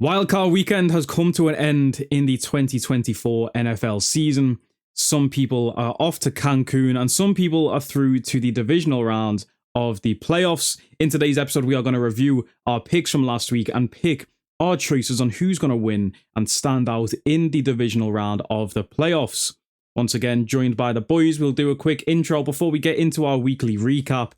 Wildcard weekend has come to an end in the 2024 NFL season. Some people are off to Cancun and some people are through to the divisional round of the playoffs. In today's episode, we are going to review our picks from last week and pick our choices on who's going to win and stand out in the divisional round of the playoffs. Once again, joined by the boys, we'll do a quick intro before we get into our weekly recap.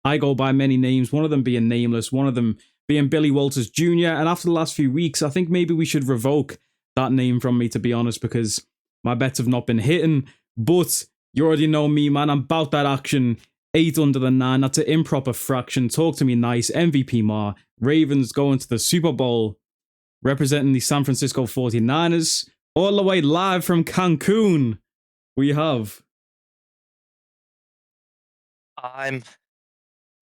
I go by many names, one of them being Nameless, one of them being Billy Walters Jr. And after the last few weeks, I think maybe we should revoke that name from me, to be honest, because my bets have not been hitting. But you already know me, man. I'm about that action. 8 under the 9. That's an improper fraction. Talk to me nice. MVP Mar. Ravens going to the Super Bowl, representing the San Francisco 49ers. All the way live from Cancun, we have... I'm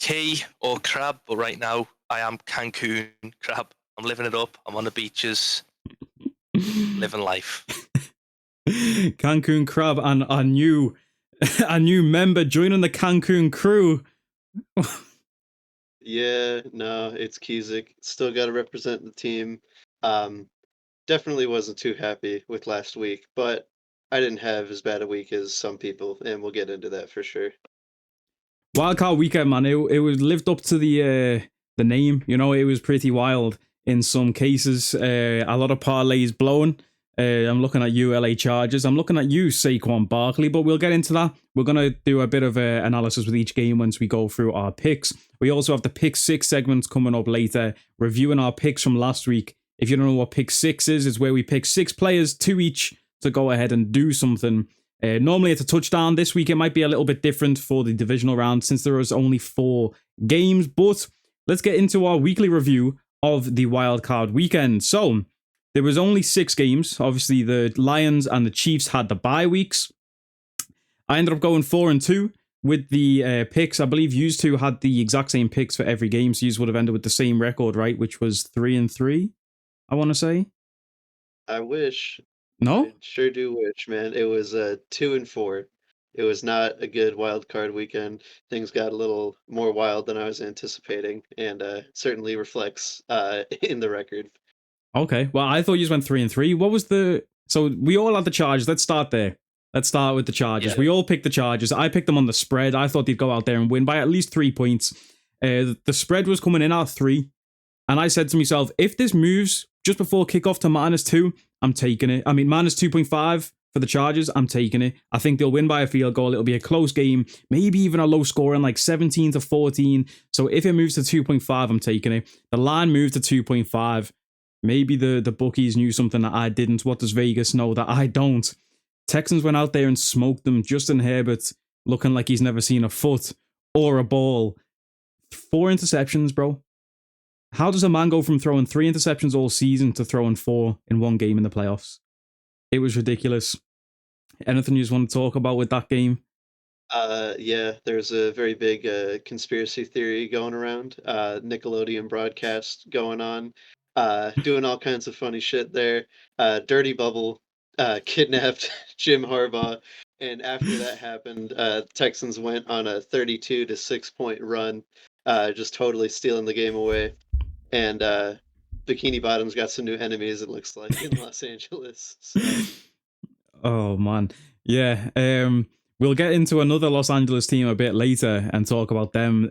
tea or crab, but right now I am Cancun crab. I'm living it up. I'm on the beaches, living life. Cancun crab and a new member joining the Cancun crew. Yeah, no, it's Qusic. Still got to represent the team. Definitely wasn't too happy with last week, but I didn't have as bad a week as some people, and we'll get into that for sure. Wildcard weekend, man. It was lived up to the name. You know, it was pretty wild in some cases. A lot of parlays blown. I'm looking at you, LA Chargers. I'm looking at you, Saquon Barkley, but we'll get into that. We're going to do a bit of analysis with each game once we go through our picks. We also have the Pick 6 segments coming up later, reviewing our picks from last week. If you don't know what Pick 6 is, it's where we pick 6 players, 2 each, to go ahead and do something. Normally it's a touchdown. This week it might be a little bit different for the divisional round since there was only 4 games. But let's get into our weekly review of the wildcard weekend. So there was only 6 games. Obviously the Lions and the Chiefs had the bye weeks. I ended up going 4-2 with the picks. I believe you two had the exact same picks for every game, so you would have ended with the same record, right? Which was 3-3, I want to say. I wish. No? I sure do wish, man. It was 2-4. It was not a good wild card weekend. Things got a little more wild than I was anticipating, and certainly reflects in the record. Okay, well, I thought you went 3-3. What was the... So we all had the Chargers. Let's start there. Let's start with the Chargers. Yeah. We all picked the Chargers. I picked them on the spread. I thought they'd go out there and win by at least 3 points. The spread was coming in at 3. And I said to myself, if this moves just before kickoff to -2, I'm taking it. I mean, -2.5 for the Chargers, I'm taking it. I think they'll win by a field goal. It'll be a close game, maybe even a low scoring, like 17-14. So if it moves to 2.5, I'm taking it. The line moved to 2.5. Maybe the bookies knew something that I didn't. What does Vegas know that I don't? Texans went out there and smoked them. Justin Herbert looking like he's never seen a foot or a ball. 4 interceptions, bro. How does a man go from throwing 3 interceptions all season to throwing 4 in one game in the playoffs? It was ridiculous. Anything you just want to talk about with that game? Yeah, there's a very big conspiracy theory going around. Nickelodeon broadcast going on. Doing all kinds of funny shit there. Dirty Bubble kidnapped Jim Harbaugh, and after that happened, Texans went on a 32-6 point run, just totally stealing the game away. And Bikini Bottom's got some new enemies, it looks like, in Los Angeles. So. Oh man, yeah. We'll get into another Los Angeles team a bit later and talk about them.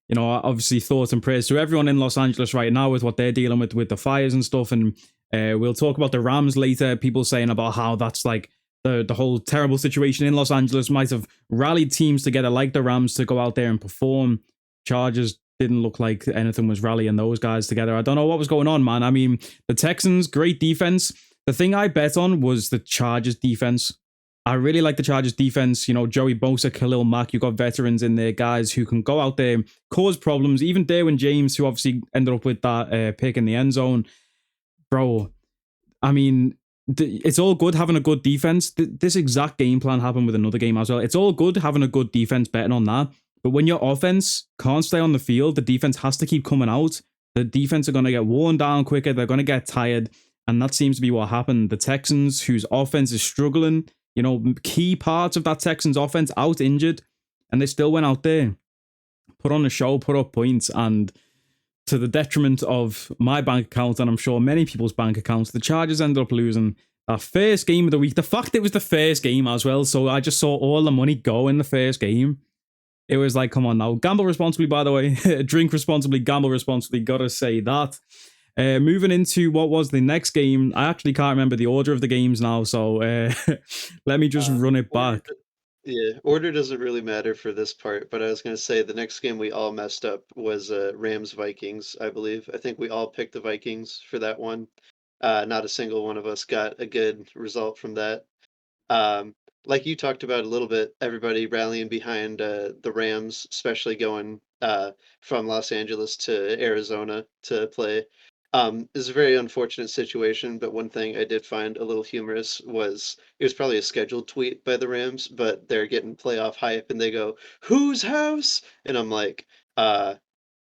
You know, obviously thoughts and prayers to everyone in Los Angeles right now with what they're dealing with the fires and stuff. And we'll talk about the Rams later. People saying about how that's like the whole terrible situation in Los Angeles might have rallied teams together like the Rams to go out there and perform. Chargers didn't look like anything was rallying those guys together. I don't know what was going on, man. I mean, the Texans, great defense. The thing I bet on was the Chargers defense. I really like the Chargers defense. You know, Joey Bosa, Khalil Mack, you got veterans in there, guys who can go out there, cause problems. Even Derwin James, who obviously ended up with that pick in the end zone. Bro, I mean, it's all good having a good defense. This exact game plan happened with another game as well. It's all good having a good defense, betting on that. But when your offense can't stay on the field, the defense has to keep coming out. The defense are going to get worn down quicker. They're going to get tired. And that seems to be what happened. The Texans, whose offense is struggling, you know, key parts of that Texans offense out injured. And they still went out there, put on a show, put up points. And to the detriment of my bank account, and I'm sure many people's bank accounts, the Chargers ended up losing that first game of the week. The fact it was the first game as well, so I just saw all the money go in the first game. It was like, come on now. Gamble responsibly, by the way. Drink responsibly, gamble responsibly. Gotta say that. Moving into what was the next game. I actually can't remember the order of the games now, so let me just run it back. Order doesn't really matter for this part, but I was going to say the next game we all messed up was Rams-Vikings, I believe. I think we all picked the Vikings for that one. Not a single one of us got a good result from that. Like you talked about a little bit, everybody rallying behind the Rams, especially going from Los Angeles to Arizona to play. Is a very unfortunate situation, but one thing I did find a little humorous was it was probably a scheduled tweet by the Rams, but they're getting playoff hype and they go, "Whose house?" And I'm like,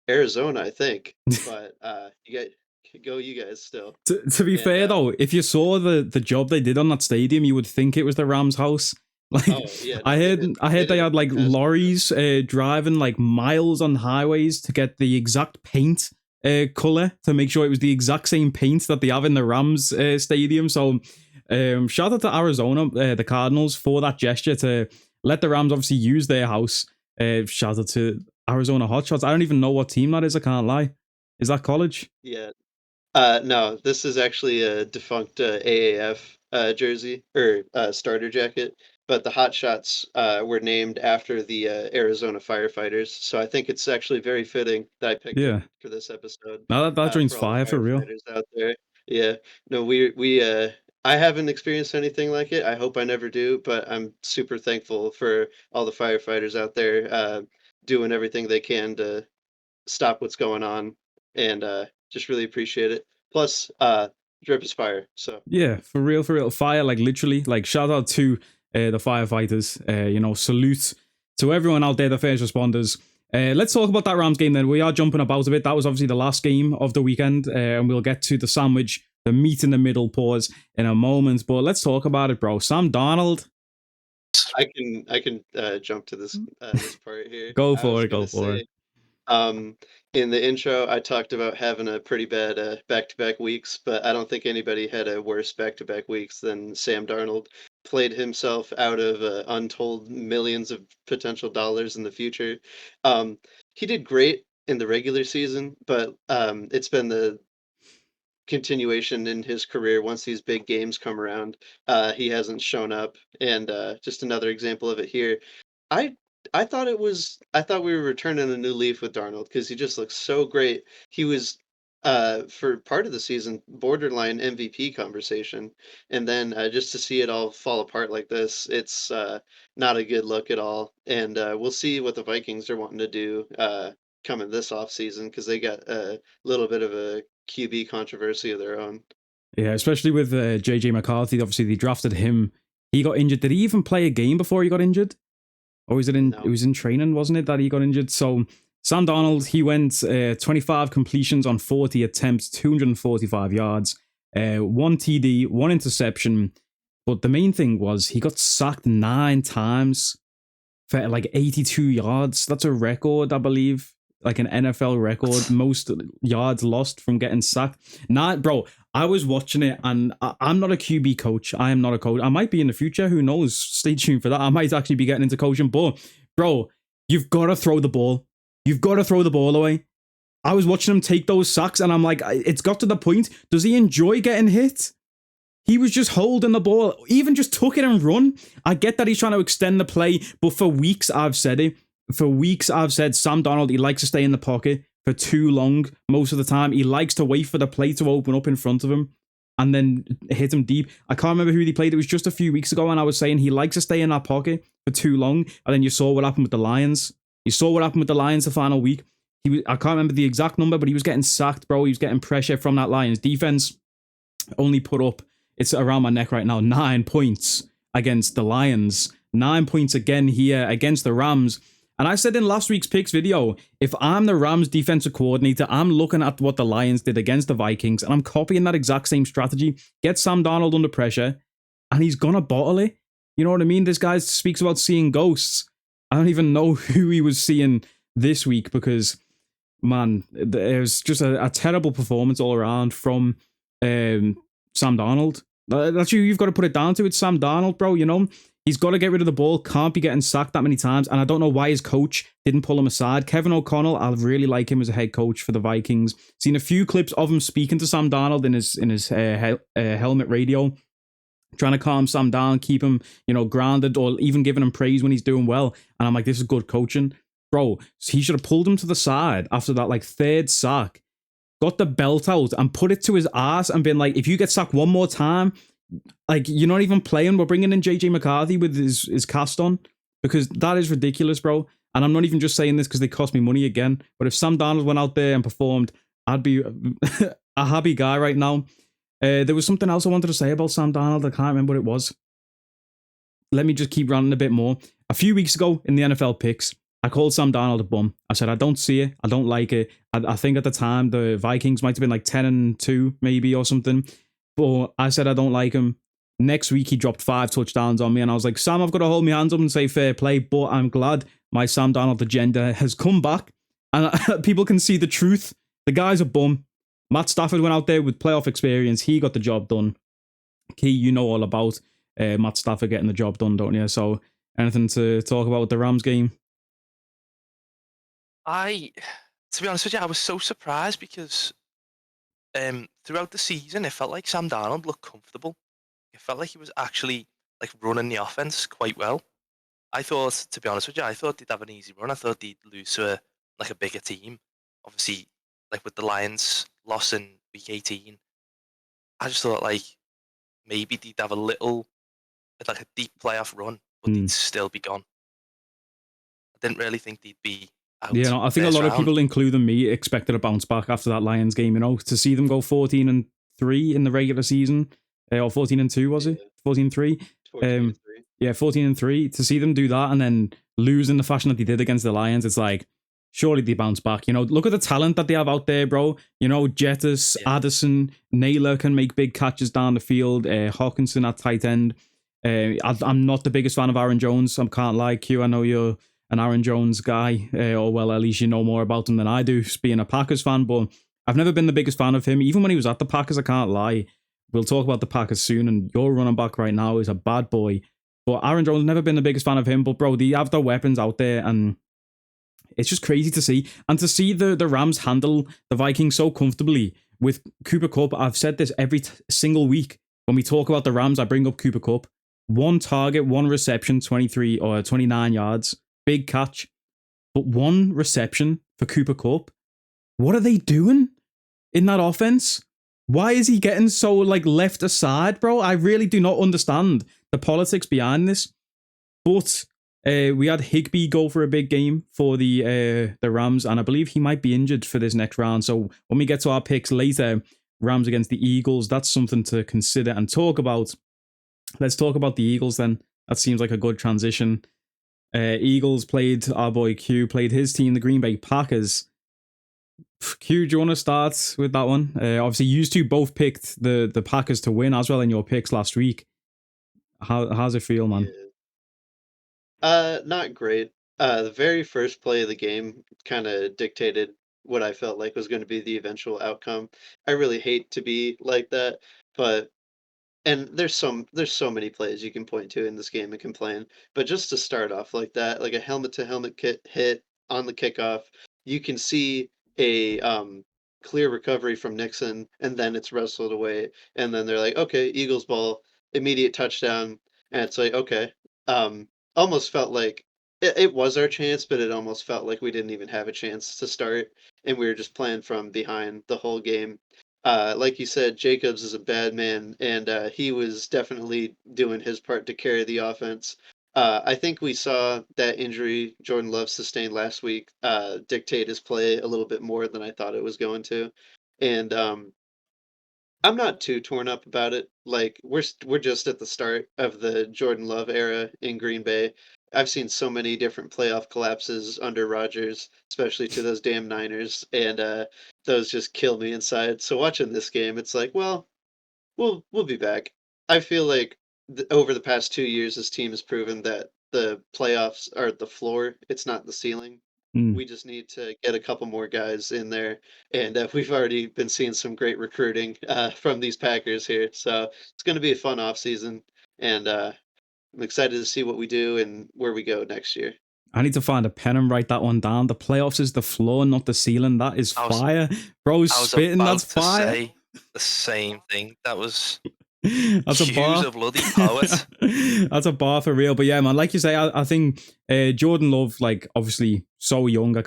Arizona, I think. But you guys still. To be fair though, if you saw the job they did on that stadium, you would think it was the Rams' house. Like, I heard they had like lorries driving like miles on highways to get the exact paint color to make sure it was the exact same paint that they have in the Rams stadium. So shout out to Arizona, the Cardinals, for that gesture to let the Rams obviously use their house. Shout out to Arizona Hotshots. I don't even know what team that is, I can't lie. Is that college? Yeah. No, this is actually a defunct AAF jersey or starter jacket, but the Hot Shots were named after the Arizona firefighters, so I think it's actually very fitting that I picked it for this episode. Now that joins for all the fire for real. firefighters out there. Yeah, no, I haven't experienced anything like it. I hope I never do, but I'm super thankful for all the firefighters out there doing everything they can to stop what's going on, and just really appreciate it. Plus, drip is fire. So yeah, for real, fire. Like literally, like shout out to the firefighters. Salute to everyone out there, the first responders. Let's talk about that Rams game then. We are jumping about a bit. That was obviously the last game of the weekend, and we'll get to the sandwich, the meat in the middle pause in a moment. But let's talk about it, bro. Sam Darnold. I can jump to this part here. Go for it. In the intro, I talked about having a pretty bad back-to-back weeks, but I don't think anybody had a worse back-to-back weeks than Sam Darnold. Played himself out of untold millions of potential dollars in the future. He did great in the regular season, but it's been the continuation in his career. Once these big games come around, he hasn't shown up, and just another example of it here. I thought we were returning a new leaf with Darnold because he just looks so great. He was for part of the season borderline MVP conversation, and then just to see it all fall apart like this, it's not a good look at all. And we'll see what the Vikings are wanting to do coming this off season because they got a little bit of a QB controversy of their own. Yeah, especially with JJ McCarthy. Obviously, they drafted him. He got injured. Did he even play a game before he got injured? Or was it in? No. It was in training, wasn't it, that he got injured? So Sam Darnold, he went 25 completions on 40 attempts, 245 yards, 1 TD, 1 interception. But the main thing was he got sacked 9 times for like 82 yards. That's a record, I believe. Like an NFL record, most yards lost from getting sacked. Bro, I was watching it, and I'm not a QB coach. I am not a coach. I might be in the future. Who knows? Stay tuned for that. I might actually be getting into coaching. But, bro, you've got to throw the ball. You've got to throw the ball away. I was watching him take those sacks, and I'm like, it's got to the point. Does he enjoy getting hit? He was just holding the ball. Even just took it and run. I get that he's trying to extend the play, but for weeks I've said it. For weeks, I've said Sam Darnold, he likes to stay in the pocket for too long most of the time. He likes to wait for the play to open up in front of him and then hit him deep. I can't remember who he played. It was just a few weeks ago, and I was saying he likes to stay in that pocket for too long. And then you saw what happened with the Lions. You saw what happened with the Lions the final week. I can't remember the exact number, but he was getting sacked, bro. He was getting pressure from that Lions defense. Only put up, it's around my neck right now, 9 points against the Lions. 9 points again here against the Rams. And I said in last week's picks video, if I'm the Rams defensive coordinator, I'm looking at what the Lions did against the Vikings, and I'm copying that exact same strategy. Get Sam Darnold under pressure, and he's gonna bottle it. You know what I mean? This guy speaks about seeing ghosts. I don't even know who he was seeing this week because man, it was just a terrible performance all around from Sam Darnold. That's you've got to put it down to. It's Sam Darnold, bro. You know, he's got to get rid of the ball. Can't be getting sacked that many times. And I don't know why his coach didn't pull him aside. Kevin O'Connell, I really like him as a head coach for the Vikings. Seen a few clips of him speaking to Sam Darnold in his helmet radio, trying to calm Sam down, keep him, you know, grounded, or even giving him praise when he's doing well. And I'm like, this is good coaching. Bro, he should have pulled him to the side after that like third sack, got the belt out and put it to his ass and been like, if you get sacked one more time, like, you're not even playing. We're bringing in JJ McCarthy with his cast on, because that is ridiculous, bro. And I'm not even just saying this because they cost me money again. But if Sam Darnold went out there and performed, I'd be a happy guy right now. There was something else I wanted to say about Sam Darnold. I can't remember what it was. Let me just keep ranting a bit more. A few weeks ago in the NFL picks, I called Sam Darnold a bum. I said, I don't see it. I don't like it. I think at the time, the Vikings might have been like 10-2 maybe or something. But I said, I don't like him. Next week, he dropped 5 touchdowns on me. And I was like, Sam, I've got to hold my hands up and say fair play. But I'm glad my Sam Darnold agenda has come back. And people can see the truth. The guy's a bum. Matt Stafford went out there with playoff experience. He got the job done. Key, you know all about Matt Stafford getting the job done, don't you? So anything to talk about with the Rams game? To be honest with you, I was so surprised because throughout the season, it felt like Sam Darnold looked comfortable. It felt like he was actually like running the offense quite well. I thought, to be honest with you, I thought they'd have an easy run. I thought they'd lose to a bigger team. Obviously, like with the Lions loss in week 18, I just thought like maybe they'd have like a deep playoff run, but they'd still be gone. I didn't really think they'd be out. Yeah, no, I think a lot of people, including me, expected a bounce back after that Lions game. You know, to see them go 14-3 in the regular season, or 14-2 was it? 14-3. 14-3. Yeah, 14-3. To see them do that and then lose in the fashion that they did against the Lions, it's like, surely they bounce back. You know, look at the talent that they have out there, bro. You know, Jettis, Addison, Naylor can make big catches down the field. Hawkinson at tight end. I'm not the biggest fan of Aaron Jones. I can't lie, Q. I know you're an Aaron Jones guy, or well, at least you know more about him than I do, being a Packers fan, but I've never been the biggest fan of him. Even when he was at the Packers, I can't lie. We'll talk about the Packers soon, and your running back right now is a bad boy. But Aaron Jones, never been the biggest fan of him, but bro, they have their weapons out there, and it's just crazy to see. And to see the Rams handle the Vikings so comfortably with Cooper Kupp. I've said this every single week. When we talk about the Rams, I bring up Cooper Kupp. 1 target, 1 reception, 23 or 29 yards. Big catch. But 1 reception for Cooper Kupp. What are they doing in that offense? Why is he getting so like left aside, bro? I really do not understand the politics behind this. But we had Higbee go for a big game for the Rams, and I believe he might be injured for this next round. So when we get to our picks later, Rams against the Eagles, that's something to consider and talk about. Let's talk about the Eagles then. That seems like a good transition. Eagles played our boy Q, played his team, the Green Bay Packers. Q, do you want to start with that one? Obviously, you two both picked the Packers to win as well in your picks last week. How's it feel, man? Not great. The very first play of the game kind of dictated what I felt like was going to be the eventual outcome. I really hate to be like that, but and there's so many plays you can point to in this game and complain, but just to start off like that, like a helmet to helmet hit on the kickoff, you can see a clear recovery from Nixon, and then it's wrestled away, and then they're like, okay, Eagles ball, immediate touchdown, and it's like, okay, almost felt like it was our chance, but it almost felt like we didn't even have a chance to start, and we were just playing from behind the whole game. Like you said, Jacobs is a bad man, and he was definitely doing his part to carry the offense. I think we saw that injury Jordan Love sustained last week dictate his play a little bit more than I thought it was going to, and I'm not too torn up about it. Like we're just at the start of the Jordan Love era in Green Bay. I've seen so many different playoff collapses under Rodgers, especially to those damn Niners, and those just kill me inside. So watching this game, it's like, well, we'll be back. I feel like over the past 2 years, this team has proven that the playoffs are the floor; it's not the ceiling. Mm. We just need to get a couple more guys in there, and we've already been seeing some great recruiting from these Packers here. So it's going to be a fun offseason, and I'm excited to see what we do and where we go next year. I need to find a pen and write that one down. The playoffs is the floor, not the ceiling. That is I was fire. Bro, I was spitting, about that's to fire. say the same thing. That was That's a Q's bar. a bloody poet. That's a bar for real. But yeah, man, like you say, I think Jordan Love, like, obviously so young. I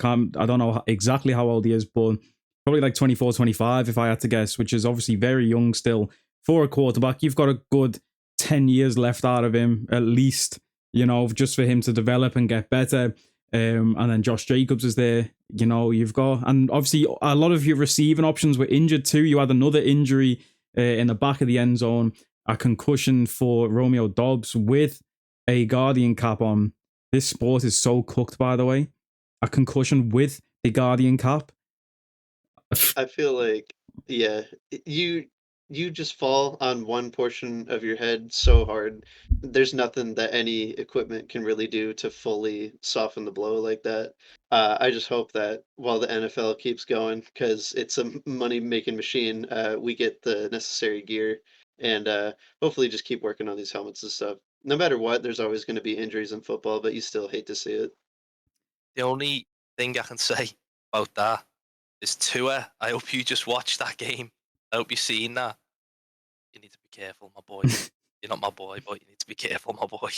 don't know exactly how old he is, but probably like 24, 25, if I had to guess, which is obviously very young still for a quarterback. You've got a good 10 years left out of him, at least, you know, just for him to develop and get better. And then Josh Jacobs is there, you know, you've got, and obviously a lot of your receiving options were injured too. You had another injury in the back of the end zone, a concussion for Romeo Dobbs with a Guardian cap on. This sport is so cooked, by the way. A concussion with a Guardian cap. I feel like, yeah, you just fall on one portion of your head so hard. There's nothing that any equipment can really do to fully soften the blow like that. I just hope that while the NFL keeps going, because it's a money-making machine, we get the necessary gear and hopefully just keep working on these helmets and stuff. No matter what, there's always going to be injuries in football, but you still hate to see it. The only thing I can say about that is Tua. I hope you just watched that game. I hope you've seen that. You need to be careful, my boy. You're not my boy, but you need to be careful, my boy.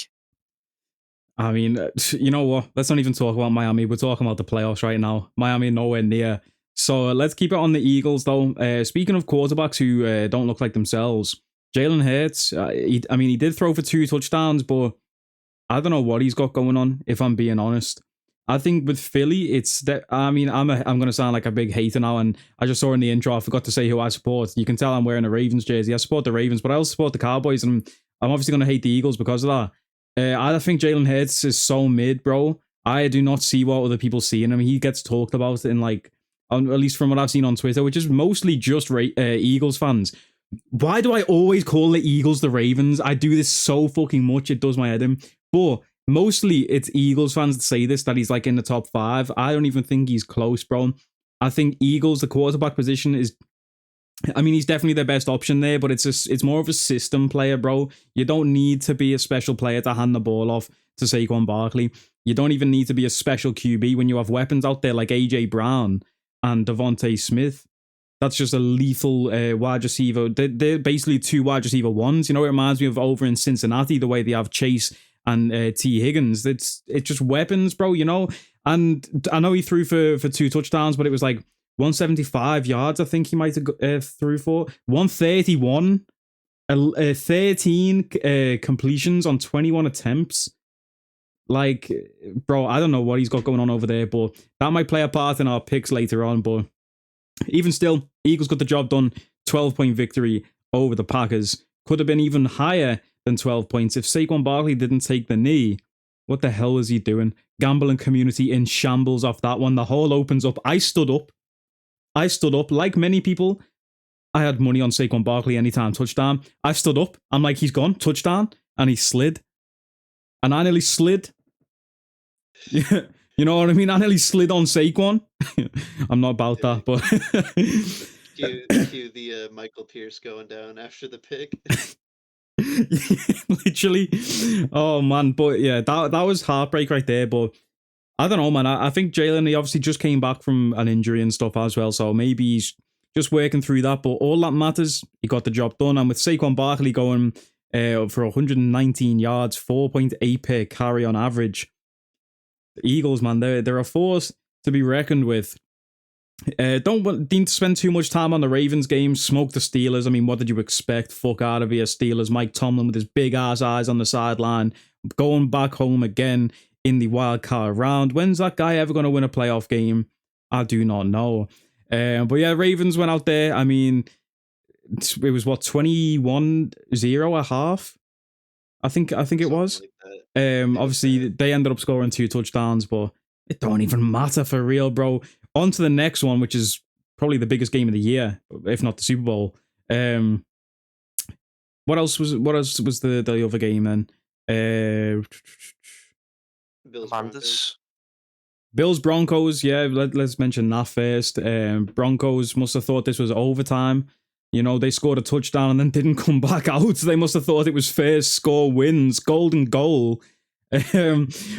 I mean, you know what? Let's not even talk about Miami. We're talking about the playoffs right now. Miami nowhere near. So let's keep it on the Eagles, though. Speaking of quarterbacks who don't look like themselves, Jalen Hurts. He did throw for 2 touchdowns, but I don't know what he's got going on. If I'm being honest, I think with Philly, it's that. I mean, I'm gonna sound like a big hater now, and I just saw in the intro. I forgot to say who I support. You can tell I'm wearing a Ravens jersey. I support the Ravens, but I also support the Cowboys, and I'm obviously gonna hate the Eagles because of that. I think Jalen Hurts is so mid, bro. I do not see what other people see in him. He gets talked about in like, at least from what I've seen on Twitter, which is mostly just Eagles fans. Why do I always call the Eagles the Ravens? I do this so fucking much, it does my head in. But mostly it's Eagles fans that say this, that he's like in the top 5. I don't even think he's close, bro. I think Eagles, the quarterback position is, I mean, he's definitely their best option there, but it's more of a system player, bro. You don't need to be a special player to hand the ball off to Saquon Barkley. You don't even need to be a special QB when you have weapons out there like AJ Brown and Devontae Smith. That's just a lethal wide receiver. They're basically 2 wide receiver ones. You know, it reminds me of over in Cincinnati, the way they have Chase and T. Higgins. It's just weapons, bro, you know? And I know he threw for 2 touchdowns, but it was like 175 yards, I think he might have threw for. 131, 13 completions on 21 attempts. Like, bro, I don't know what he's got going on over there, but that might play a part in our picks later on. But even still, Eagles got the job done. 12-point victory over the Packers. Could have been even higher than 12 points if Saquon Barkley didn't take the knee. What the hell is he doing? Gambling community in shambles off that one. The hole opens up. I stood up. Like many people. I had money on Saquon Barkley anytime touchdown. I stood up. I'm like, he's gone. Touchdown. And he slid. And I nearly slid. Yeah. You know what I mean? I nearly slid on Saquon. I'm not about that, but Cue the Michael Pierce going down after the pick. literally. Oh man, but yeah, that was heartbreak right there. But I don't know, man. I think Jalen, he obviously just came back from an injury and stuff as well, so maybe he's just working through that. But all that matters, he got the job done. And with Saquon Barkley going for 119 yards, 4.8 per carry on average, the Eagles, man, they're a force to be reckoned with. Don't need to spend too much time on the Ravens game. Smoke the Steelers. I mean, what did you expect? Fuck out of here, Steelers. Mike Tomlin with his big ass eyes on the sideline, going back home again in the wild card round. When's that guy ever going to win a playoff game? I do not know. But yeah, Ravens went out there. I mean, it was what, 21-0 a half? I think it was. Like obviously they ended up scoring 2 touchdowns, but it don't even matter for real, bro. On to the next one, which is probably the biggest game of the year, if not the Super Bowl. What else was the other game then? Bills Commanders. Bills Broncos, yeah, let's mention that first. Broncos must have thought this was overtime. You know, they scored a touchdown and then didn't come back out. They must have thought it was first score wins, golden goal.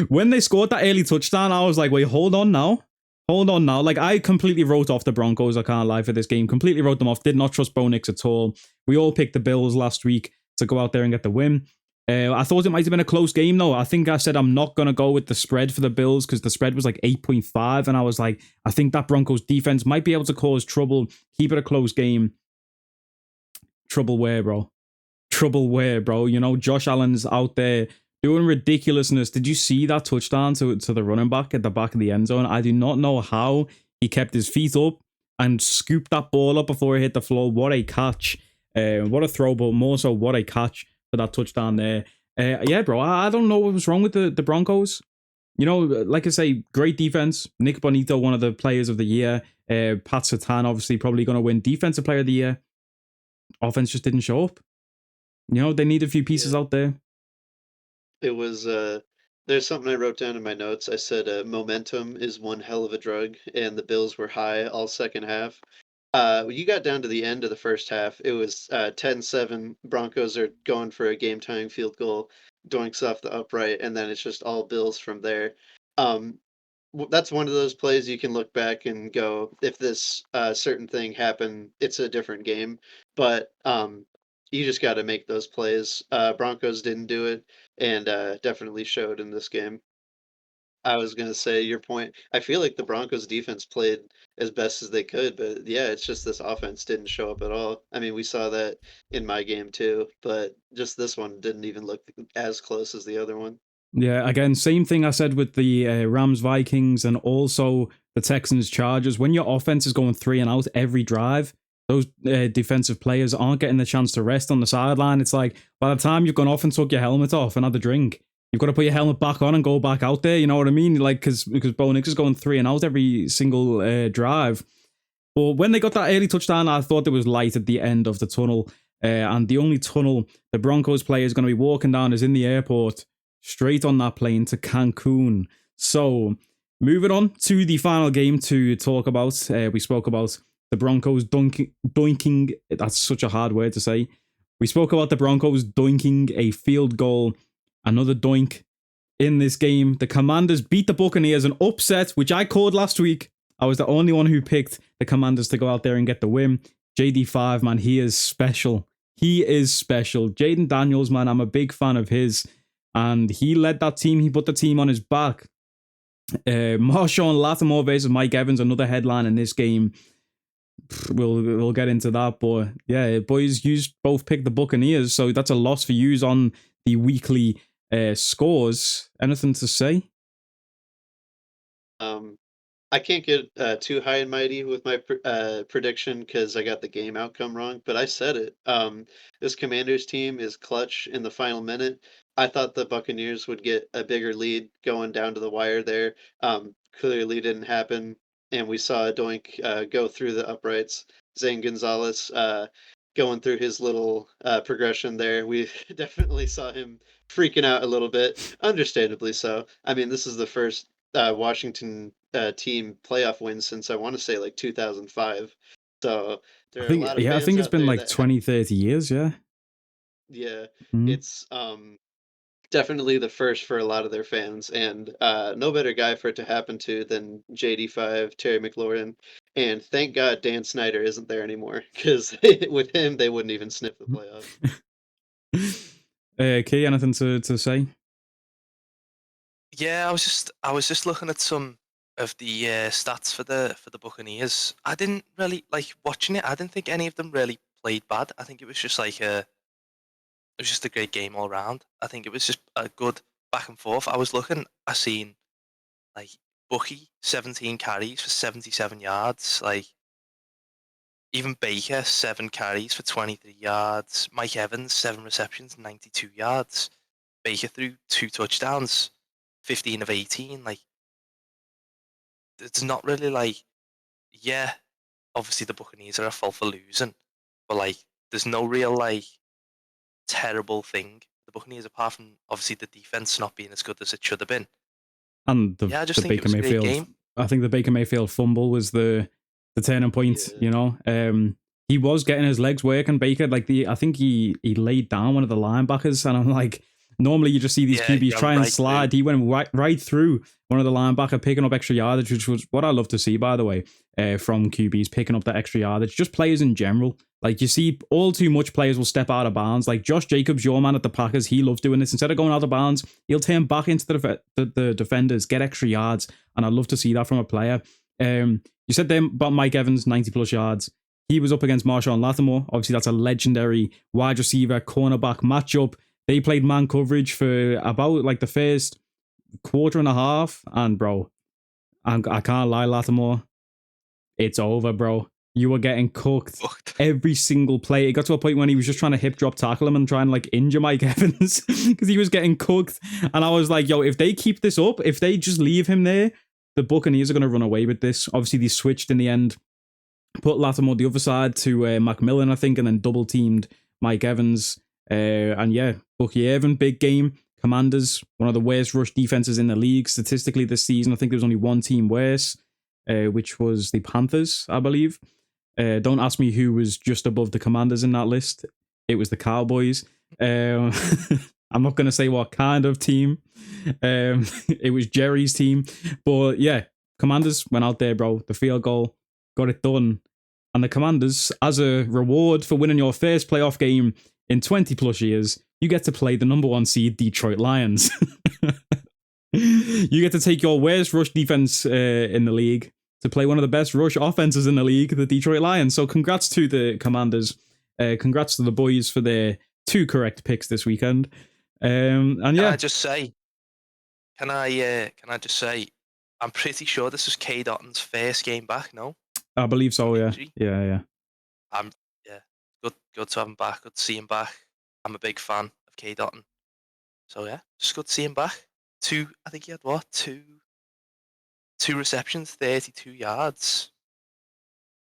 When they scored that early touchdown, I was like, wait, hold on now. Hold on now. Like, I completely wrote off the Broncos, I can't lie, for this game. Completely wrote them off. Did not trust Bo Nix at all. We all picked the Bills last week to go out there and get the win. I thought it might have been a close game, though. I think I said I'm not going to go with the spread for the Bills because the spread was like 8.5. And I was like, I think that Broncos defense might be able to cause trouble. Keep it a close game. Trouble where, bro? Trouble where, bro? You know, Josh Allen's out there doing ridiculousness. Did you see that touchdown to the running back at the back of the end zone? I do not know how he kept his feet up and scooped that ball up before it hit the floor. What a catch. What a throw, but more so what a catch for that touchdown there. Yeah, bro, I don't know what was wrong with the Broncos. You know, like I say, great defense. Nick Bonito, one of the players of the year. Pat Surtain, obviously, probably going to win Defensive Player of the Year. Offense just didn't show up. You know, they need a few pieces out there. It was there's something I wrote down in my notes. I said momentum is one hell of a drug, and the Bills were high all second half. When you got down to the end of the first half, it was 10-7. Broncos are going for a game-tying field goal, doinks off the upright, and then it's just all Bills from there. That's one of those plays you can look back and go, if this certain thing happened, it's a different game. But you just got to make those plays. Broncos didn't do it, and definitely showed in this game. I was gonna say your point. I feel like the Broncos defense played as best as they could, but yeah, it's just this offense didn't show up at all. I mean, we saw that in my game too, but just this one didn't even look as close as the other one. Yeah, again, same thing I said with the Rams Vikings and also the Texans Chargers. When your offense is going 3 and out every drive, those defensive players aren't getting the chance to rest on the sideline. It's like by the time you've gone off and took your helmet off and had a drink, you've got to put your helmet back on and go back out there. You know what I mean? Like because Bo Nix is going 3 and out every single drive. But when they got that early touchdown, I thought there was light at the end of the tunnel. And the only tunnel the Broncos player is going to be walking down is in the airport, straight on that plane to Cancun. So, moving on to the final game to talk about. We spoke about the Broncos doinking. That's such a hard word to say. We spoke about the Broncos doinking a field goal. Another doink in this game. The Commanders beat the Buccaneers, an upset, which I called last week. I was the only one who picked the Commanders to go out there and get the win. JD5, man, he is special. He is special. Jaden Daniels, man, I'm a big fan of his. And he led that team. He put the team on his back. Marshawn Lattimore versus Mike Evans, another headline in this game. We'll get into that. But yeah, boys, you both picked the Buccaneers. So that's a loss for you on the weekly scores. Anything to say? I can't get too high and mighty with my prediction because I got the game outcome wrong, but I said it. This Commanders team is clutch in the final minute. I thought the Buccaneers would get a bigger lead going down to the wire there. Clearly didn't happen, and we saw a doink go through the uprights. Zane Gonzalez going through his little progression there. We definitely saw him freaking out a little bit, understandably so. I mean, this is the first Washington team playoff win since I want to say like 2005. So there are a lot of I fans think it's out been there like that 20, 30 years, yeah. yeah, Mhm. it's definitely the first for a lot of their fans, and no better guy for it to happen to than JD5, Terry McLaurin, and thank God Dan Snyder isn't there anymore because with him they wouldn't even sniff the playoffs. Key, anything to say? Yeah, I was just looking at some of the stats for the Buccaneers. I didn't really like watching it. I didn't think any of them really played bad. I think it was just like it was just a great game all round. I think it was just a good back and forth. I was looking, I seen like Bucky 17 carries for 77 yards. Like even Baker 7 carries for 23 yards. Mike Evans 7 receptions, 92 yards. Baker threw 2 touchdowns, 15 of 18. Like it's not really like yeah. Obviously the Buccaneers are at fault for losing, but like there's no real like terrible thing. The Buccaneers, apart from obviously the defense not being as good as it should have been, And I just think it was a great game. I think the Baker Mayfield fumble was the turning point. Yeah. You know, he was getting his legs working. Baker, I think he laid down one of the linebackers, and I'm like, normally you just see these QBs try and slide. He went right through one of the linebacker, picking up extra yardage, which was what I love to see, by the way, from QBs picking up that extra yardage. Just players in general. Like, you see all too much players will step out of bounds. Like Josh Jacobs, your man at the Packers, he loves doing this. Instead of going out of bounds, he'll turn back into the defenders, get extra yards, and I'd love to see that from a player. You said them about Mike Evans, 90 plus yards. He was up against Marshawn Lattimore. Obviously, that's a legendary wide receiver cornerback matchup. They played man coverage for about like the first quarter and a half, and bro, I can't lie, Lattimore, it's over, bro. You were getting cooked every single play. It got to a point when he was just trying to hip drop tackle him and try and like injure Mike Evans because he was getting cooked. And I was like, yo, if they keep this up, if they just leave him there, the Buccaneers are going to run away with this. Obviously, they switched in the end, put Lattimore the other side to Macmillan, I think, and then double teamed Mike Evans. And yeah, Bucky Irvin, big game. Commanders, one of the worst rush defenses in the league statistically this season. I think there was only one team worse, which was the Panthers, I believe. Don't ask me who was just above the Commanders in that list. It was the Cowboys. I'm not going to say what kind of team. It was Jerry's team. But yeah, Commanders went out there, bro. The field goal, got it done. And the Commanders, as a reward for winning your first playoff game in 20 plus years, you get to play the number 1 seed Detroit Lions. You get to take your worst rush defense in the league to play one of the best rush offenses in the league, the Detroit Lions. So congrats to the Commanders. Congrats to the boys for their 2 correct picks this weekend. And yeah. Can I just say, I'm pretty sure this was K. Dotton's first game back, no? I believe so, yeah. Yeah. Good to have him back. Good to see him back. I'm a big fan of K. Dotton. So yeah, just good to see him back. I think he had what? Two receptions, 32 yards.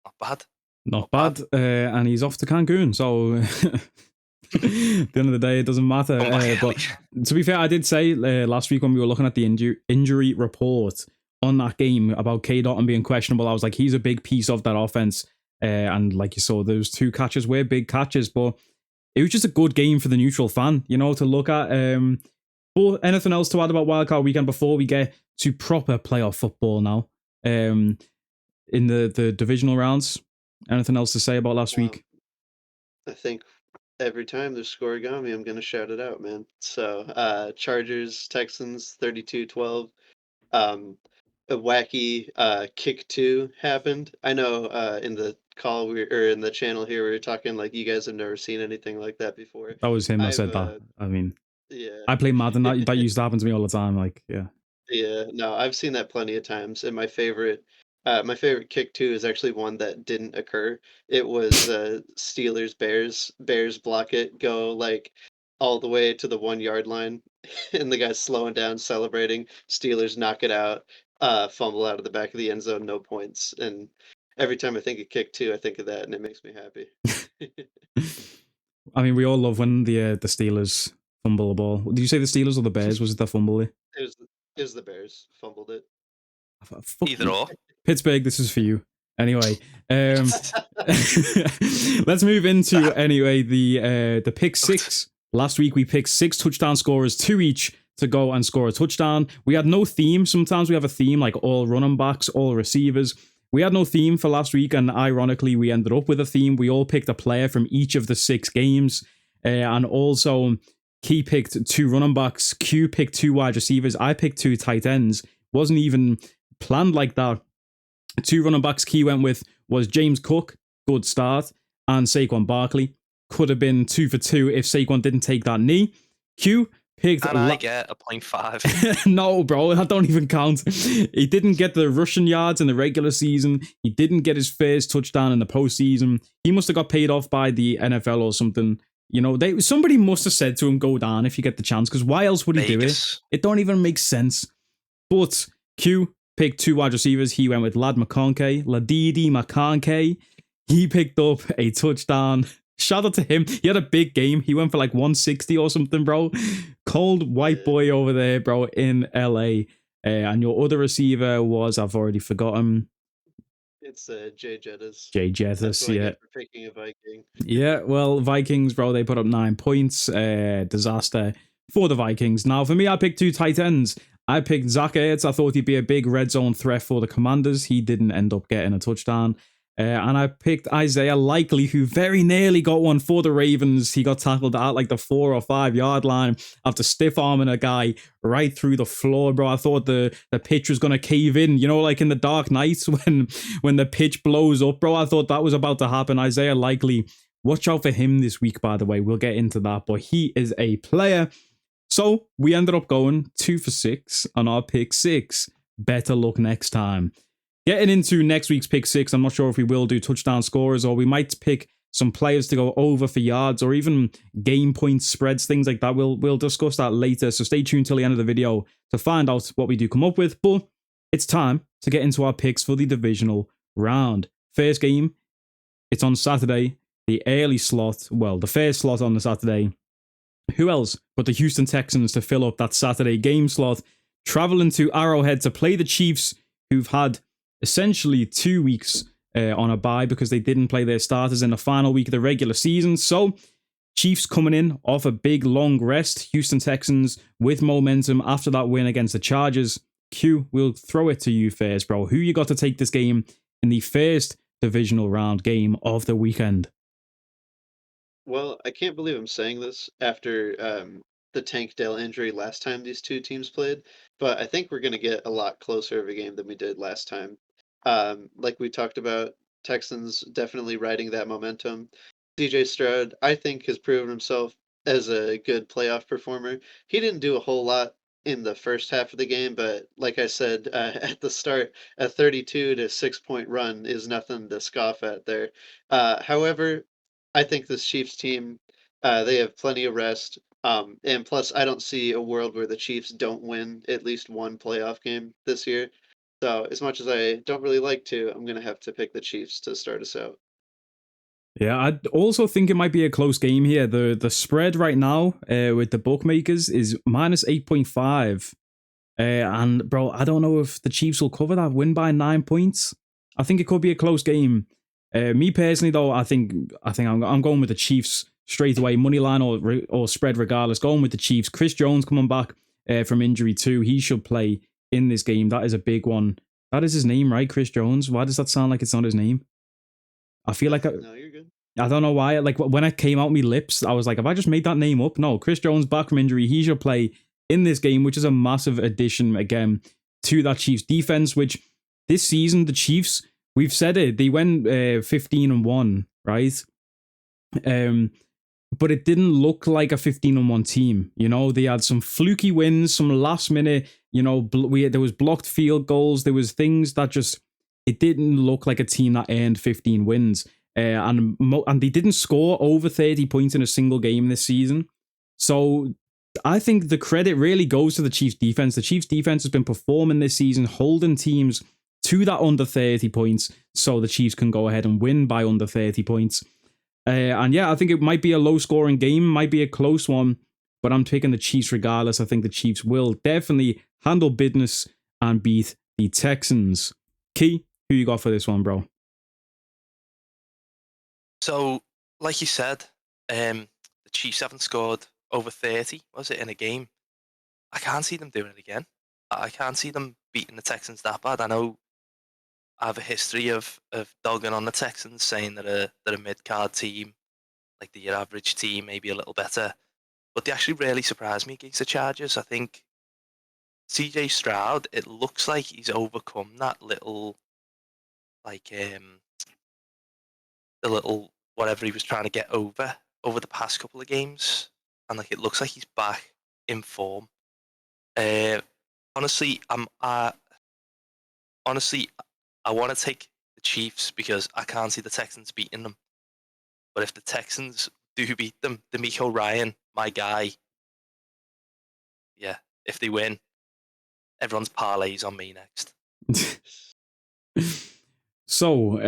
Not bad. Not bad. And he's off to Cancun. So at the end of the day, it doesn't matter. But to be fair, I did say last week when we were looking at the injury report on that game about K. Dotton being questionable, I was like, he's a big piece of that offense. And like you saw, those 2 catches were big catches, but it was just a good game for the neutral fan, you know, to look at. But anything else to add about Wildcard Weekend before we get to proper playoff football now? In the divisional rounds, anything else to say about last week? I think every time there's scoregami, I'm going to shout it out, man. So, Chargers, Texans, 32-12. A wacky kick 2 happened. I know in the call in the channel here we were talking like you guys have never seen anything like that before. That was him that said that. I mean, yeah, I play Madden. That used to happen to me all the time. Like, yeah. Yeah, no, I've seen that plenty of times. And my favorite kick 2 is actually one that didn't occur. It was Steelers Bears. Bears block it, go like all the way to the 1 yard line, and the guy's slowing down, celebrating. Steelers knock it out, fumble out of the back of the end zone, no points. And every time I think of kick 2, I think of that, and it makes me happy. I mean, we all love when the Steelers fumble a ball. Did you say the Steelers or the Bears? Was it that fumble? It was the Bears fumbled it. Either or. Pittsburgh, this is for you. Anyway, let's move into the pick 6. Last week we picked 6 touchdown scorers, 2 each to go and score a touchdown. We had no theme. Sometimes we have a theme like all running backs, all receivers. We had no theme for last week, and ironically, we ended up with a theme. We all picked a player from each of the 6 games, and also Key picked 2 running backs. Q picked 2 wide receivers. I picked 2 tight ends. Wasn't even planned like that. 2 running backs Key went with was James Cook, good start, and Saquon Barkley. Could have been 2 for 2 if Saquon didn't take that knee. Q picked... And I get a 0.5. No, bro, that don't even count. He didn't get the rushing yards in the regular season. He didn't get his first touchdown in the postseason. He must have got paid off by the NFL or something. You know, somebody must have said to him, go down if you get the chance, because why else would he do it? It don't even make sense. But Q picked 2 wide receivers. He went with Ladidi McConkey. He picked up a touchdown. Shout out to him. He had a big game. He went for like 160 or something, bro. Cold white boy over there, bro, in LA. And your other receiver was, I've already forgotten. It's Jay Jettis. Jay That's Jettis, what I yeah. get for picking a Viking. Yeah, well, Vikings, bro, they put up 9 points. Disaster for the Vikings. Now, for me, I picked 2 tight ends. I picked Zach Ertz. I thought he'd be a big red zone threat for the Commanders. He didn't end up getting a touchdown. And I picked Isaiah Likely, who very nearly got one for the Ravens. He got tackled at like the 4 or 5 yard line after stiff arming a guy right through the floor, bro. I thought the pitch was gonna cave in, you know, like in the Dark Knight when the pitch blows up, bro. I thought that was about to happen. Isaiah Likely, watch out for him this week, by the way. We'll get into that, but he is a player. So we ended up going 2 for 6 on our pick 6. Better luck next time. Getting into next week's pick 6, I'm not sure if we will do touchdown scorers or we might pick some players to go over for yards or even game point spreads, things like that. We'll discuss that later, so stay tuned till the end of the video to find out what we do come up with. But it's time to get into our picks for the divisional round. First game, it's on Saturday, the early slot, well, the first slot on the Saturday. Who else but the Houston Texans to fill up that Saturday game slot, traveling to Arrowhead to play the Chiefs, who've had essentially 2 weeks on a bye because they didn't play their starters in the final week of the regular season. So Chiefs coming in off a big long rest. Houston Texans with momentum after that win against the Chargers. Q, we'll throw it to you first, bro. Who you got to take this game in the first divisional round game of the weekend? Well, I can't believe I'm saying this after the Tank Dell injury last time these two teams played, but I think we're going to get a lot closer of a game than we did last time. Like we talked about, Texans definitely riding that momentum. CJ Stroud, I think, has proven himself as a good playoff performer. He didn't do a whole lot in the first half of the game, but like I said at the start, a 32 to 6 point run is nothing to scoff at there. However, I think this Chiefs team, they have plenty of rest. And plus, I don't see a world where the Chiefs don't win at least one playoff game this year. So, as much as I don't really like to, I'm going to have to pick the Chiefs to start us out. Yeah, I also think it might be a close game here. The spread right now with the bookmakers is minus 8.5. And bro, I don't know if the Chiefs will cover that win by 9 points. I think it could be a close game. Me personally, though, I think I'm going with the Chiefs straight away, money line or spread regardless. Going with the Chiefs. Chris Jones coming back from injury too. He should play in this game. That is a big one. That is his name, right? Chris Jones. Why does that sound like it's not his name? I feel like No, you're good. I don't know why. Like when it came out my lips, I was like, have I just made that name up? No, Chris Jones back from injury. He should play in this game, which is a massive addition again to that Chiefs defense. Which this season the Chiefs, we've said it, they went 15-1, right? But it didn't look like a 15-1 team. You know, they had some fluky wins, some last minute. You know, there was blocked field goals. There was things that just, it didn't look like a team that earned 15 wins. And they didn't score over 30 points in a single game this season. So I think the credit really goes to the Chiefs defense. The Chiefs defense has been performing this season, holding teams to that under 30 points so the Chiefs can go ahead and win by under 30 points. And yeah, I think it might be a low scoring game, might be a close one, but I'm taking the Chiefs regardless. I think the Chiefs will definitely handle business and beat the Texans. Key, who you got for this one, bro? So, like you said, the Chiefs haven't scored over 30, was it, in a game? I can't see them doing it again. I can't see them beating the Texans that bad. I know I have a history of dogging on the Texans, saying that they're a mid-card team, like your average team, maybe a little better. But they actually really surprised me against the Chargers. I think CJ Stroud, it looks like he's overcome that little, like, the little whatever he was trying to get over the past couple of games. And like it looks like he's back in form. Honestly, I want to take the Chiefs because I can't see the Texans beating them. But if the Texans do beat them, D'Amico Ryan, my guy, yeah, if they win, everyone's parlays on me next. So,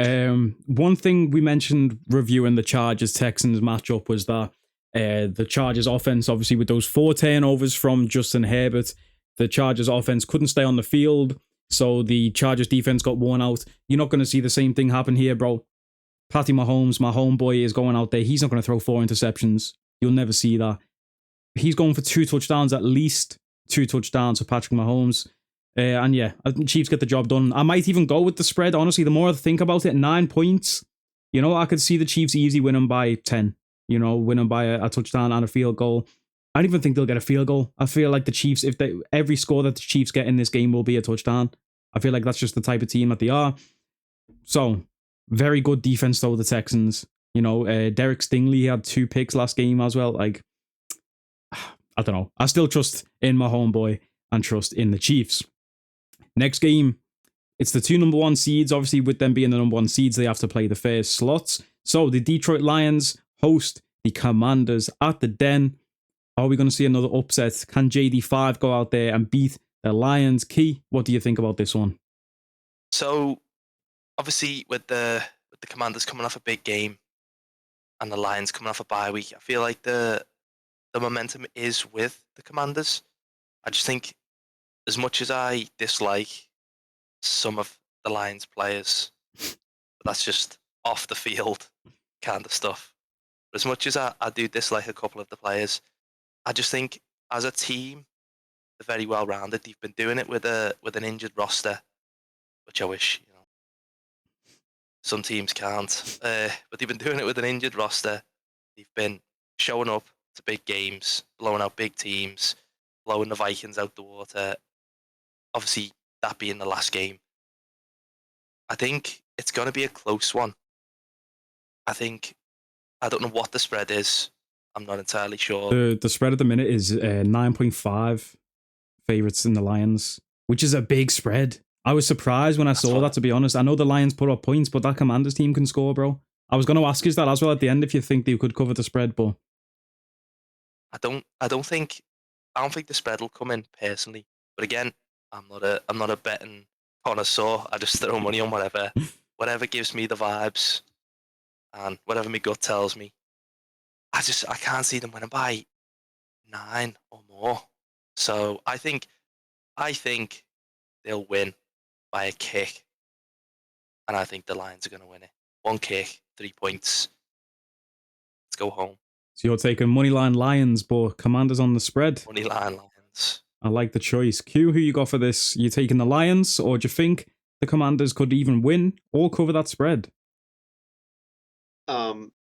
one thing we mentioned reviewing the Chargers-Texans matchup was that the Chargers offense, obviously with those 4 turnovers from Justin Herbert, the Chargers offense couldn't stay on the field, so the Chargers defense got worn out. You're not going to see the same thing happen here, bro. Patty Mahomes, my homeboy, is going out there. He's not going to throw 4 interceptions. You'll never see that. He's going for 2 touchdowns, at least 2 touchdowns for Patrick Mahomes. And yeah, I think Chiefs get the job done. I might even go with the spread, honestly. The more I think about it, 9 points. You know, I could see the Chiefs easy winning by 10. You know, winning by a touchdown and a field goal. I don't even think they'll get a field goal. I feel like the Chiefs, every score that the Chiefs get in this game will be a touchdown. I feel like that's just the type of team that they are. So, very good defense though, the Texans. You know, Derek Stingley had 2 picks last game as well. Like, I don't know. I still trust in my homeboy and trust in the Chiefs. Next game, it's the 2 number 1 seeds. Obviously, with them being the number 1 seeds, they have to play the first slots. So, the Detroit Lions host the Commanders at the Den. Are we going to see another upset? Can JD5 go out there and beat the Lions? Key, what do you think about this one? So, obviously, with the Commanders coming off a big game and the Lions coming off a bye week, I feel like the momentum is with the Commanders. I just think, as much as I dislike some of the Lions players, that's just off the field kind of stuff. But as much as I do dislike a couple of the players, I just think as a team, they're very well rounded. They've been doing it with an injured roster, which I wish, you know, some teams can't. But they've been doing it with an injured roster. They've been showing up to big games, blowing out big teams, blowing the Vikings out the water. Obviously, that being the last game. I think it's going to be a close one. I don't know what the spread is. I'm not entirely sure. The spread at the minute is 9.5 favorites in the Lions, which is a big spread. I was surprised when I saw that, to be honest. I know the Lions put up points, but that Commanders team can score, bro. I was going to ask you that as well at the end if you think they could cover the spread, but I don't think the spread will come in personally. But again, I'm not a betting connoisseur. I just throw money on whatever gives me the vibes and whatever my gut tells me. I can't see them winning by 9 or more. So I think they'll win by a kick, and I think the Lions are going to win it. 1 kick, 3 points. Let's go home. So you're taking moneyline Lions, but Commanders on the spread. Moneyline Lions. I like the choice. Q, who you got for this? You taking the Lions, or do you think the Commanders could even win or cover that spread?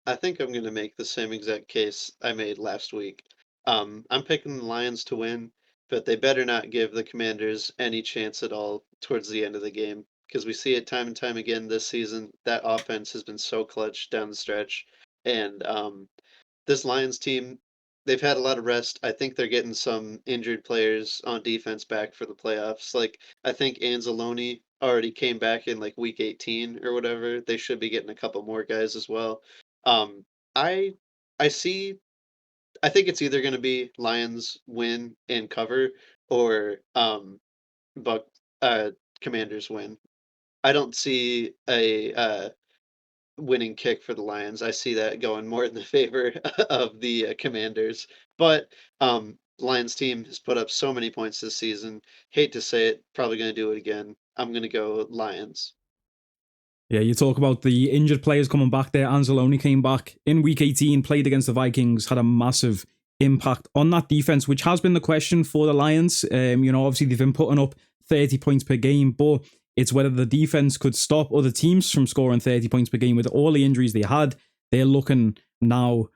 I think I'm going to make the same exact case I made last week. I'm picking the Lions to win, but they better not give the Commanders any chance at all towards the end of the game, because we see it time and time again this season. That offense has been so clutch down the stretch, and this Lions team, they've had a lot of rest. I think they're getting some injured players on defense back for the playoffs. Like, I think Anzalone already came back in like week 18 or whatever. They should be getting a couple more guys as well. I I see. I think it's either going to be Lions win and cover, or Buck Commanders win. I don't see a winning kick for the Lions. I see that going more in the favor of the Commanders. But Lions team has put up so many points this season. Hate to say it, probably going to do it again. I'm going to go Lions. Yeah, you talk about the injured players coming back there. Anzalone came back in week 18, played against the Vikings, had a massive impact on that defense, which has been the question for the Lions. You know, obviously they've been putting up 30 points per game, but it's whether the defense could stop other teams from scoring 30 points per game. With all the injuries they had, they're looking now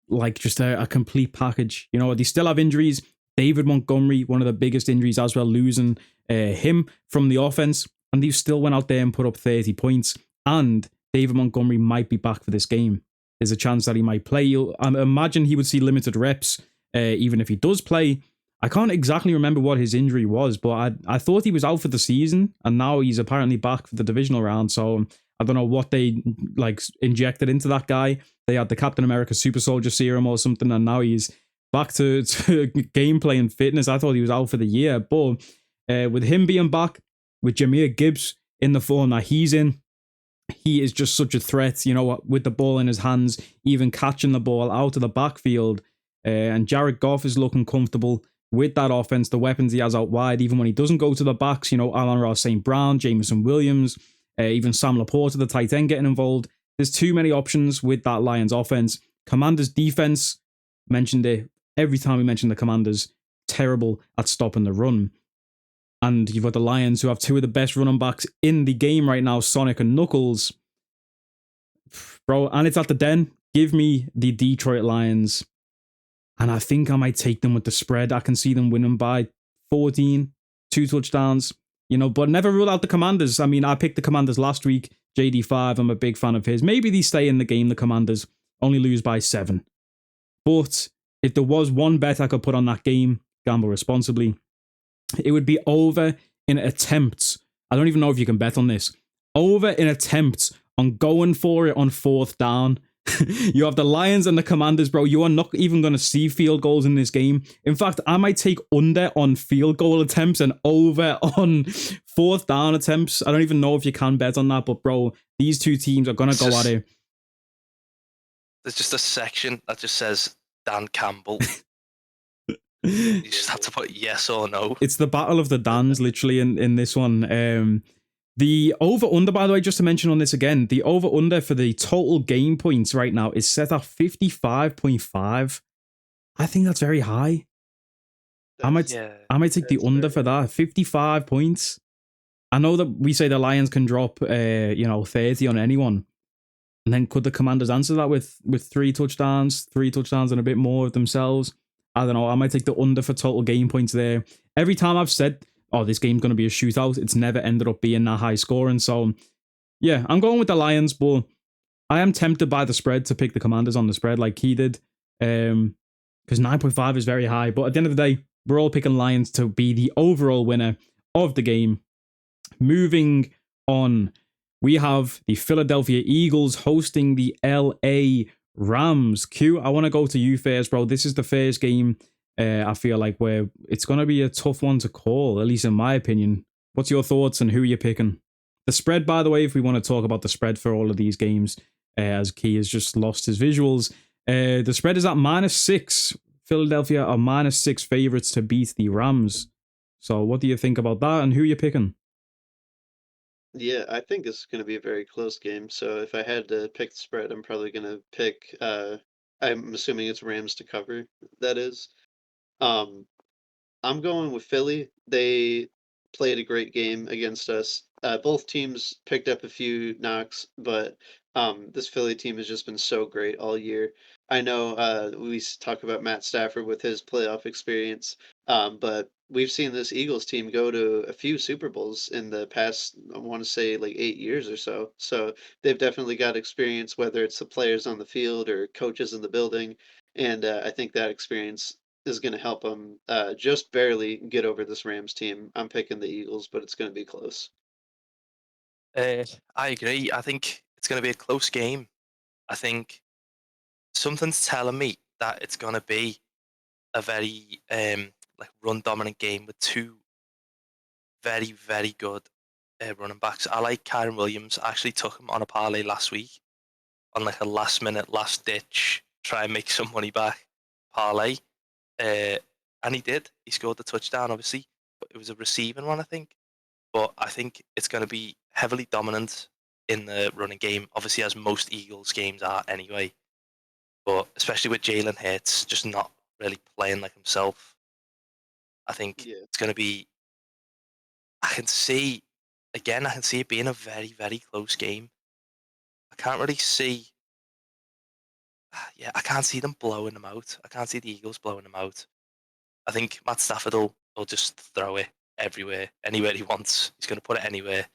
like just a complete package. You know, they still have injuries. David Montgomery, one of the biggest injuries as well, losing him from the offense. And they still went out there and put up 30 points. And David Montgomery might be back for this game. There's a chance that he might play. I imagine he would see limited reps, even if he does play. I can't exactly remember what his injury was, but I thought he was out for the season, and now he's apparently back for the divisional round. So I don't know what they like injected into that guy. They had the Captain America Super Soldier Serum or something, and now he's back to gameplay and fitness. I thought he was out for the year, but with him being back, with Jahmyr Gibbs in the form that he's in, he is just such a threat, you know, with the ball in his hands, even catching the ball out of the backfield. And Jared Goff is looking comfortable with that offense, the weapons he has out wide, even when he doesn't go to the backs, you know, Alan Ross St. Brown, Jameson Williams, even Sam Laporta, the tight end, getting involved. There's too many options with that Lions offense. Commanders defense, mentioned it every time we mention the Commanders, terrible at stopping the run. And you've got the Lions, who have two of the best running backs in the game right now, Sonic and Knuckles. Bro, and it's at the Den. Give me the Detroit Lions. And I think I might take them with the spread. I can see them winning by 14, 2 touchdowns. You know, but never rule out the Commanders. I mean, I picked the Commanders last week. JD5, I'm a big fan of his. Maybe they stay in the game, the Commanders. Only lose by 7. But if there was one bet I could put on that game, gamble responsibly, it would be over in attempts. I don't even know if you can bet on this. Over in attempts on going for it on 4th down. You have the Lions and the Commanders, bro. You are not even going to see field goals in this game. In fact, I might take under on field goal attempts and over on 4th down attempts. I don't even know if you can bet on that, but bro, these two teams are going to go at it. There's just a section that just says Dan Campbell. You just have to put yes or no. It's the battle of the Dans, literally, in this one. The over-under, by the way, just to mention on this again, the over-under for the total game points right now is set at 55.5. I think that's very high. I might take the under for that. 55 points. I know that we say the Lions can drop, 30 on anyone. And then could the Commanders answer that with 3 touchdowns and a bit more of themselves? I don't know. I might take the under for total game points there. Every time I've said, oh, this game's going to be a shootout, it's never ended up being that high scoring. So, yeah, I'm going with the Lions, but I am tempted by the spread to pick the Commanders on the spread like he did. Because 9.5 is very high. But at the end of the day, we're all picking Lions to be the overall winner of the game. Moving on, we have the Philadelphia Eagles hosting the LA Rams. Q, I want to go to you first, bro. This is the first game I feel like where it's going to be a tough one to call, at least in my opinion. What's your thoughts and who are you picking? The spread, by the way, if we want to talk about the spread for all of these games, as Key has just lost his visuals. The spread is at -6. Philadelphia are -6 favorites to beat the Rams. So what do you think about that and who are you picking? Yeah, I think this is going to be a very close game. So if I had to pick the spread, I'm probably going to pick, I'm assuming it's Rams to cover, that is. I'm going with Philly. They played a great game against us. Both teams picked up a few knocks, but this Philly team has just been so great all year. I know we talk about Matt Stafford with his playoff experience, but we've seen this Eagles team go to a few Super Bowls in the past, I want to say like 8 years or so. So they've definitely got experience, whether it's the players on the field or coaches in the building. And I think that experience is going to help them just barely get over this Rams team. I'm picking the Eagles, but it's going to be close. I agree. I think it's going to be a close game. I think something's telling me that it's going to be a very run dominant game with 2 very, very good running backs. I like Kyron Williams. I actually took him on a parlay last week on like a last minute, last ditch, try and make some money back parlay. And he did. He scored the touchdown, obviously, but it was a receiving one, I think. But I think it's going to be heavily dominant in the running game, obviously, as most Eagles games are anyway. But especially with Jalen Hurts just not really playing like himself, I think it's going to be. I can see it being a very, very close game. I can't really see. Yeah, I can't see them blowing them out. I can't see the Eagles blowing them out. I think Matt Stafford will just throw it everywhere, anywhere he wants. He's going to put it anywhere.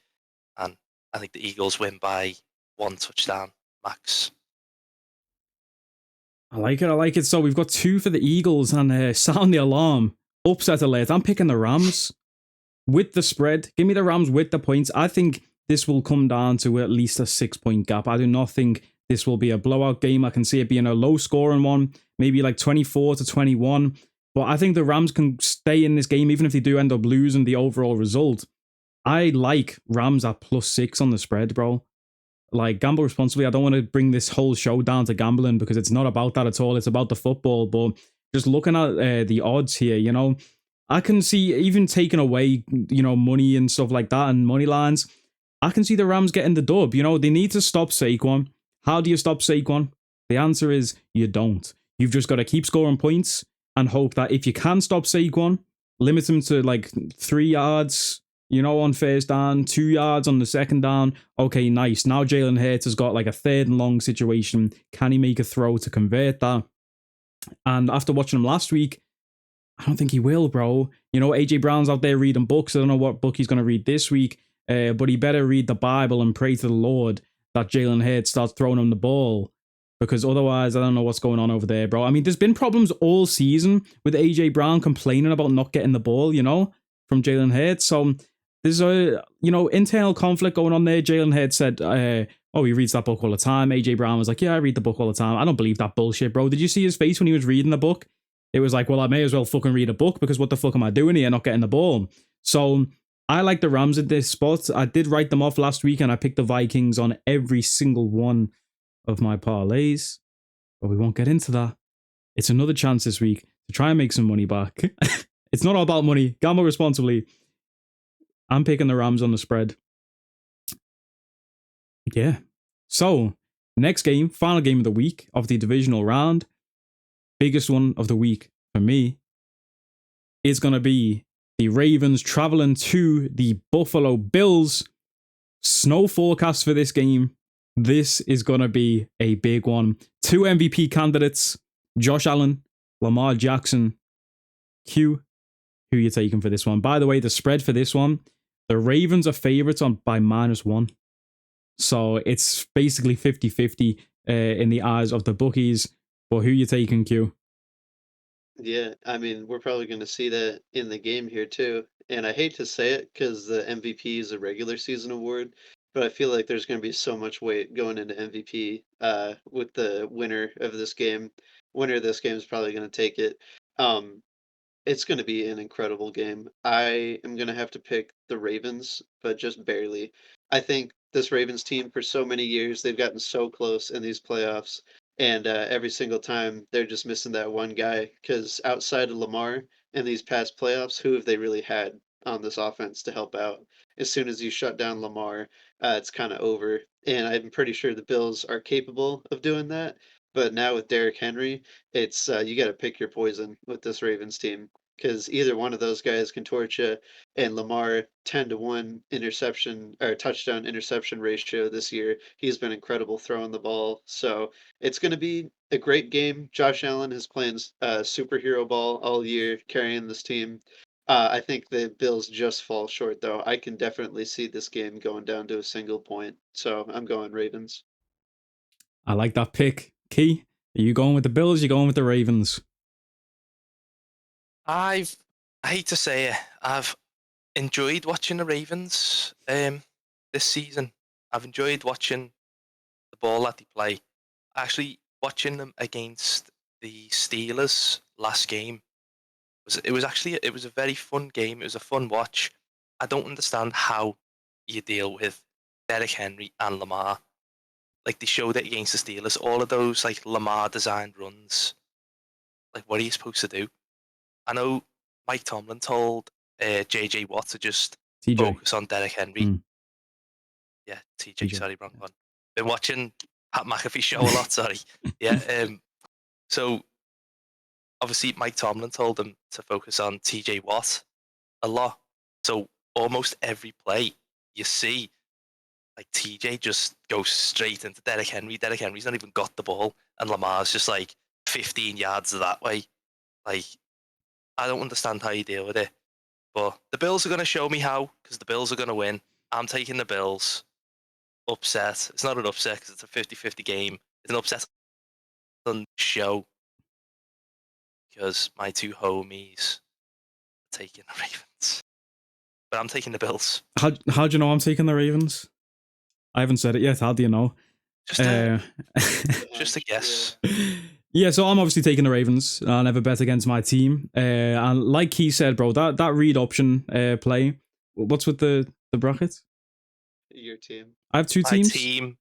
And I think the Eagles win by 1 touchdown max. I like it. So we've got 2 for the Eagles and sound the alarm. Upset alert. I'm picking the Rams with the spread. Give me the Rams with the points. I think this will come down to at least a 6-point gap. I do not think this will be a blowout game. I can see it being a low scoring one, maybe like 24-21. But I think the Rams can stay in this game, even if they do end up losing the overall result. I like Rams at +6 on the spread, bro. Like, gamble responsibly. I don't want to bring this whole show down to gambling because it's not about that at all. It's about the football. But just looking at the odds here, you know, I can see even taking away, you know, money and stuff like that and money lines. I can see the Rams getting the dub. You know, they need to stop Saquon. How do you stop Saquon? The answer is you don't. You've just got to keep scoring points and hope that if you can stop Saquon, limit him to like 3 yards, you know, on first down, 2 yards on the second down. Okay, nice. Now Jalen Hurts has got like a 3rd and long situation. Can he make a throw to convert that? And after watching him last week, I don't think he will, bro. You know, AJ Brown's out there reading books. I don't know what book he's going to read this week, but he better read the Bible and pray to the Lord that Jalen Hurts starts throwing him the ball, because otherwise, I don't know what's going on over there, bro. I mean, there's been problems all season with AJ Brown complaining about not getting the ball, you know, from Jalen Hurts. So there's a, you know, internal conflict going on there. Jalen Hurts said, oh, he reads that book all the time. AJ Brown was like, yeah, I read the book all the time. I don't believe that bullshit, bro. Did you see his face when he was reading the book? It was like, well, I may as well fucking read a book, because what the fuck am I doing here not getting the ball? So I like the Rams at this spot. I did write them off last week, and I picked the Vikings on every single one of my parlays, but we won't get into that. It's another chance this week to try and make some money back. It's not all about money. Gamble responsibly. I'm picking the Rams on the spread. Yeah. So, next game, final game of the week of the divisional round, biggest one of the week for me, is going to be the Ravens traveling to the Buffalo Bills. Snow forecast for this game. This is going to be a big one. 2 MVP candidates, Josh Allen, Lamar Jackson. Q, who you taking for this one? By the way, the spread for this one, the Ravens are favorites by -1. So it's basically 50-50 in the eyes of the bookies. But who you taking, Q? Yeah, I mean, we're probably going to see that in the game here too. And I hate to say it because the MVP is a regular season award, but I feel like there's going to be so much weight going into MVP with the winner of this game. Winner of this game is probably going to take it. Um, it's going to be an incredible game. I am going to have to pick the Ravens, but just barely. I think this Ravens team, for so many years, they've gotten so close in these playoffs, and every single time they're just missing that one guy. Because outside of Lamar in these past playoffs, who have they really had on this offense to help out? As soon as you shut down Lamar, it's kind of over. And I'm pretty sure the Bills are capable of doing that. But now with Derrick Henry, it's you got to pick your poison with this Ravens team, because either one of those guys can torch you. And Lamar, 10-1 interception or touchdown interception ratio this year. He's been incredible throwing the ball. So it's going to be a great game. Josh Allen is playing superhero ball all year, carrying this team. I think the Bills just fall short, though. I can definitely see this game going down to a single point. So I'm going Ravens. I like that pick. Key, are you going with the Bills? Are you going with the Ravens? I hate to say it, I've enjoyed watching the Ravens this season. I've enjoyed watching the ball that they play. Actually, watching them against the Steelers last game it was a very fun game. It was a fun watch. I don't understand how you deal with Derrick Henry and Lamar. Like, they showed it against the Steelers. All of those like Lamar designed runs. Like, what are you supposed to do? I know Mike Tomlin told JJ Watt to just TJ. focus on Derrick Henry. Mm. Yeah, TJ. Sorry, wrong one. Been watching Pat McAfee show a lot. Sorry. Yeah. So obviously Mike Tomlin told him to focus on TJ Watt a lot. So almost every play you see, like, TJ just goes straight into Derrick Henry. Derrick Henry's not even got the ball, and Lamar's just like 15 yards that way. Like, I don't understand how you deal with it. But the Bills are going to show me how, because the Bills are going to win. I'm taking the Bills. Upset. It's not an upset because it's a 50-50 game. It's an upset on the show because my two homies are taking the Ravens. But I'm taking the Bills. How do you know I'm taking the Ravens? I haven't said it yet. How do you know? Just a guess. Yeah, so I'm obviously taking the Ravens. I'll never bet against my team. And like he said, bro, that read option play. What's with the brackets? Your team. I have two My teams. team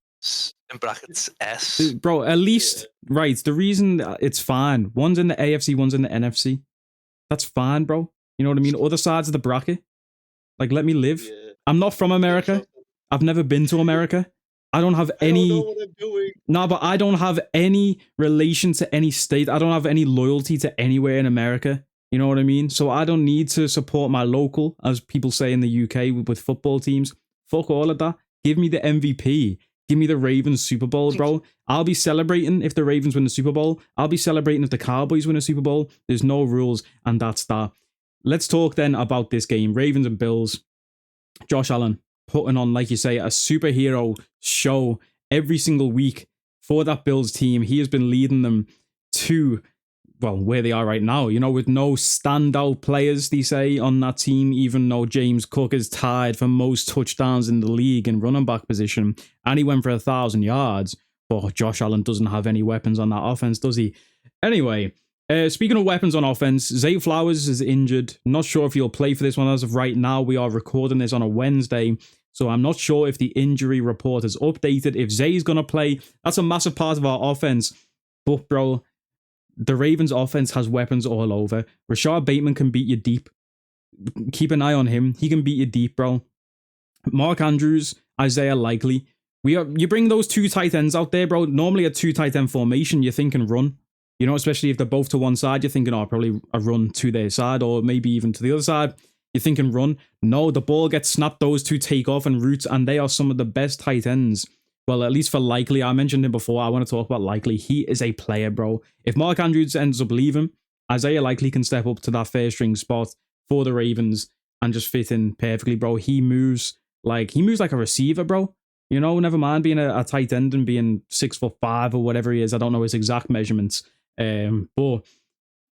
in brackets S. Bro, at least, right, the reason it's fine, one's in the AFC, one's in the NFC. That's fine, bro. You know what I mean? Other sides of the bracket. Like, let me live. Yeah. I'm not from America. something. I've never been to America. I don't have I don't know any. what I'm doing. No, but I don't have any relation to any state. I don't have any loyalty to anywhere in America. You know what I mean? So I don't need to support my local, as people say in the UK with football teams. Fuck all of that. Give me the MVP. Give me the Ravens Super Bowl, bro. I'll be celebrating if the Ravens win the Super Bowl. I'll be celebrating if the Cowboys win a Super Bowl. There's no rules, and that's that. Let's talk then about this game. Ravens and Bills. Josh Allen putting on, like you say, a superhero show every single week for that Bills team. He has been leading them to, well, where they are right now, you know, with no standout players, they say, on that team, even though James Cook is tied for most touchdowns in the league in running back position, and he went for 1,000 yards. But Josh Allen doesn't have any weapons on that offense, does he? Anyway, speaking of weapons on offense, Zay Flowers is injured. Not sure if he'll play for this one as of right now. We are recording this on a Wednesday, so I'm not sure if the injury report is updated. If Zay's going to play, that's a massive part of our offense. But, bro, the Ravens offense has weapons all over. Rashad Bateman can beat you deep. Keep an eye on him. He can beat you deep, bro. Mark Andrews, Isaiah Likely. You bring those two tight ends out there, bro. Normally a two tight end formation, you're thinking run. You know, especially if they're both to one side, you're thinking, oh, probably a run to their side or maybe even to the other side. You're thinking run. No, the ball gets snapped, those two take off and routes, and they are some of the best tight ends. Well, at least for Likely, I mentioned him before. I want to talk about Likely. He is a player, bro. If Mark Andrews ends up leaving, Isaiah Likely can step up to that first string spot for the Ravens and just fit in perfectly, bro. He moves like a receiver, bro. You know, never mind being a tight end and being 6'5" or whatever he is. I don't know his exact measurements. But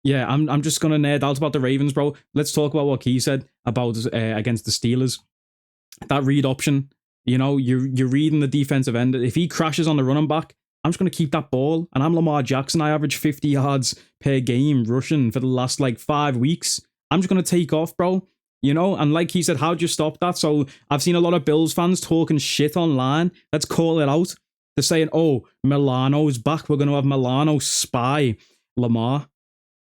yeah, I'm just gonna nerd out about the Ravens, bro. Let's talk about what Key said about against the Steelers. That read option, you know, you're reading the defensive end. If he crashes on the running back, I'm just gonna keep that ball. And I'm Lamar Jackson. I average 50 yards per game rushing for the last like 5 weeks. I'm just gonna take off, bro. You know, and like he said, how'd you stop that? So I've seen a lot of Bills fans talking shit online. Let's call it out. They're saying, oh, Milano's back. We're going to have Milano spy Lamar.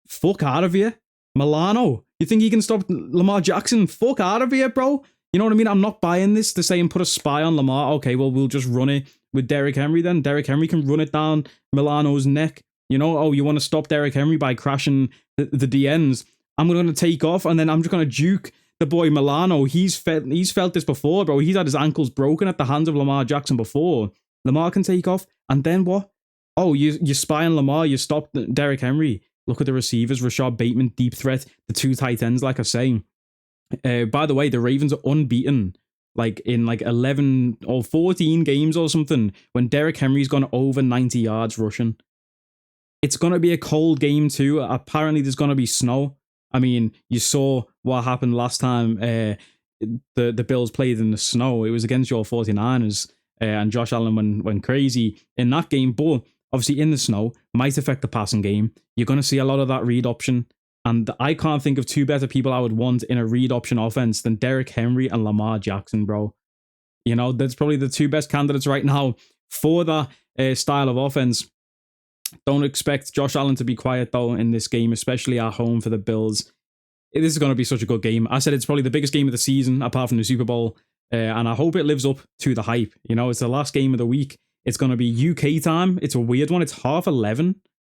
Fuck out of here. Milano. You think he can stop Lamar Jackson? Fuck out of here, bro. You know what I mean? I'm not buying this to say and put a spy on Lamar. Okay, well, we'll just run it with Derrick Henry then. Derrick Henry can run it down Milano's neck. You know, oh, you want to stop Derrick Henry by crashing the DNs. I'm going to take off and then I'm just going to juke the boy Milano. He's felt this before, bro. He's had his ankles broken at the hands of Lamar Jackson before. Lamar can take off, and then what? Oh, you spy on Lamar, you stop Derrick Henry. Look at the receivers, Rashad Bateman, deep threat, the two tight ends, like I say. By the way, the Ravens are unbeaten, like in like 11 or 14 games or something, when Derrick Henry's gone over 90 yards rushing. It's going to be a cold game too. Apparently there's going to be snow. I mean, you saw what happened last time the Bills played in the snow. It was against your 49ers, and Josh Allen went crazy in that game. But obviously in the snow might affect the passing game. You're going to see a lot of that read option. And I can't think of two better people I would want in a read option offense than Derrick Henry and Lamar Jackson, bro. You know, that's probably the two best candidates right now for that style of offense. Don't expect Josh Allen to be quiet, though, in this game, especially at home for the Bills. This is going to be such a good game. I said it's probably the biggest game of the season, apart from the Super Bowl, and I hope it lives up to the hype. You know, it's the last game of the week. It's going to be UK time. It's a weird one. It's 11:30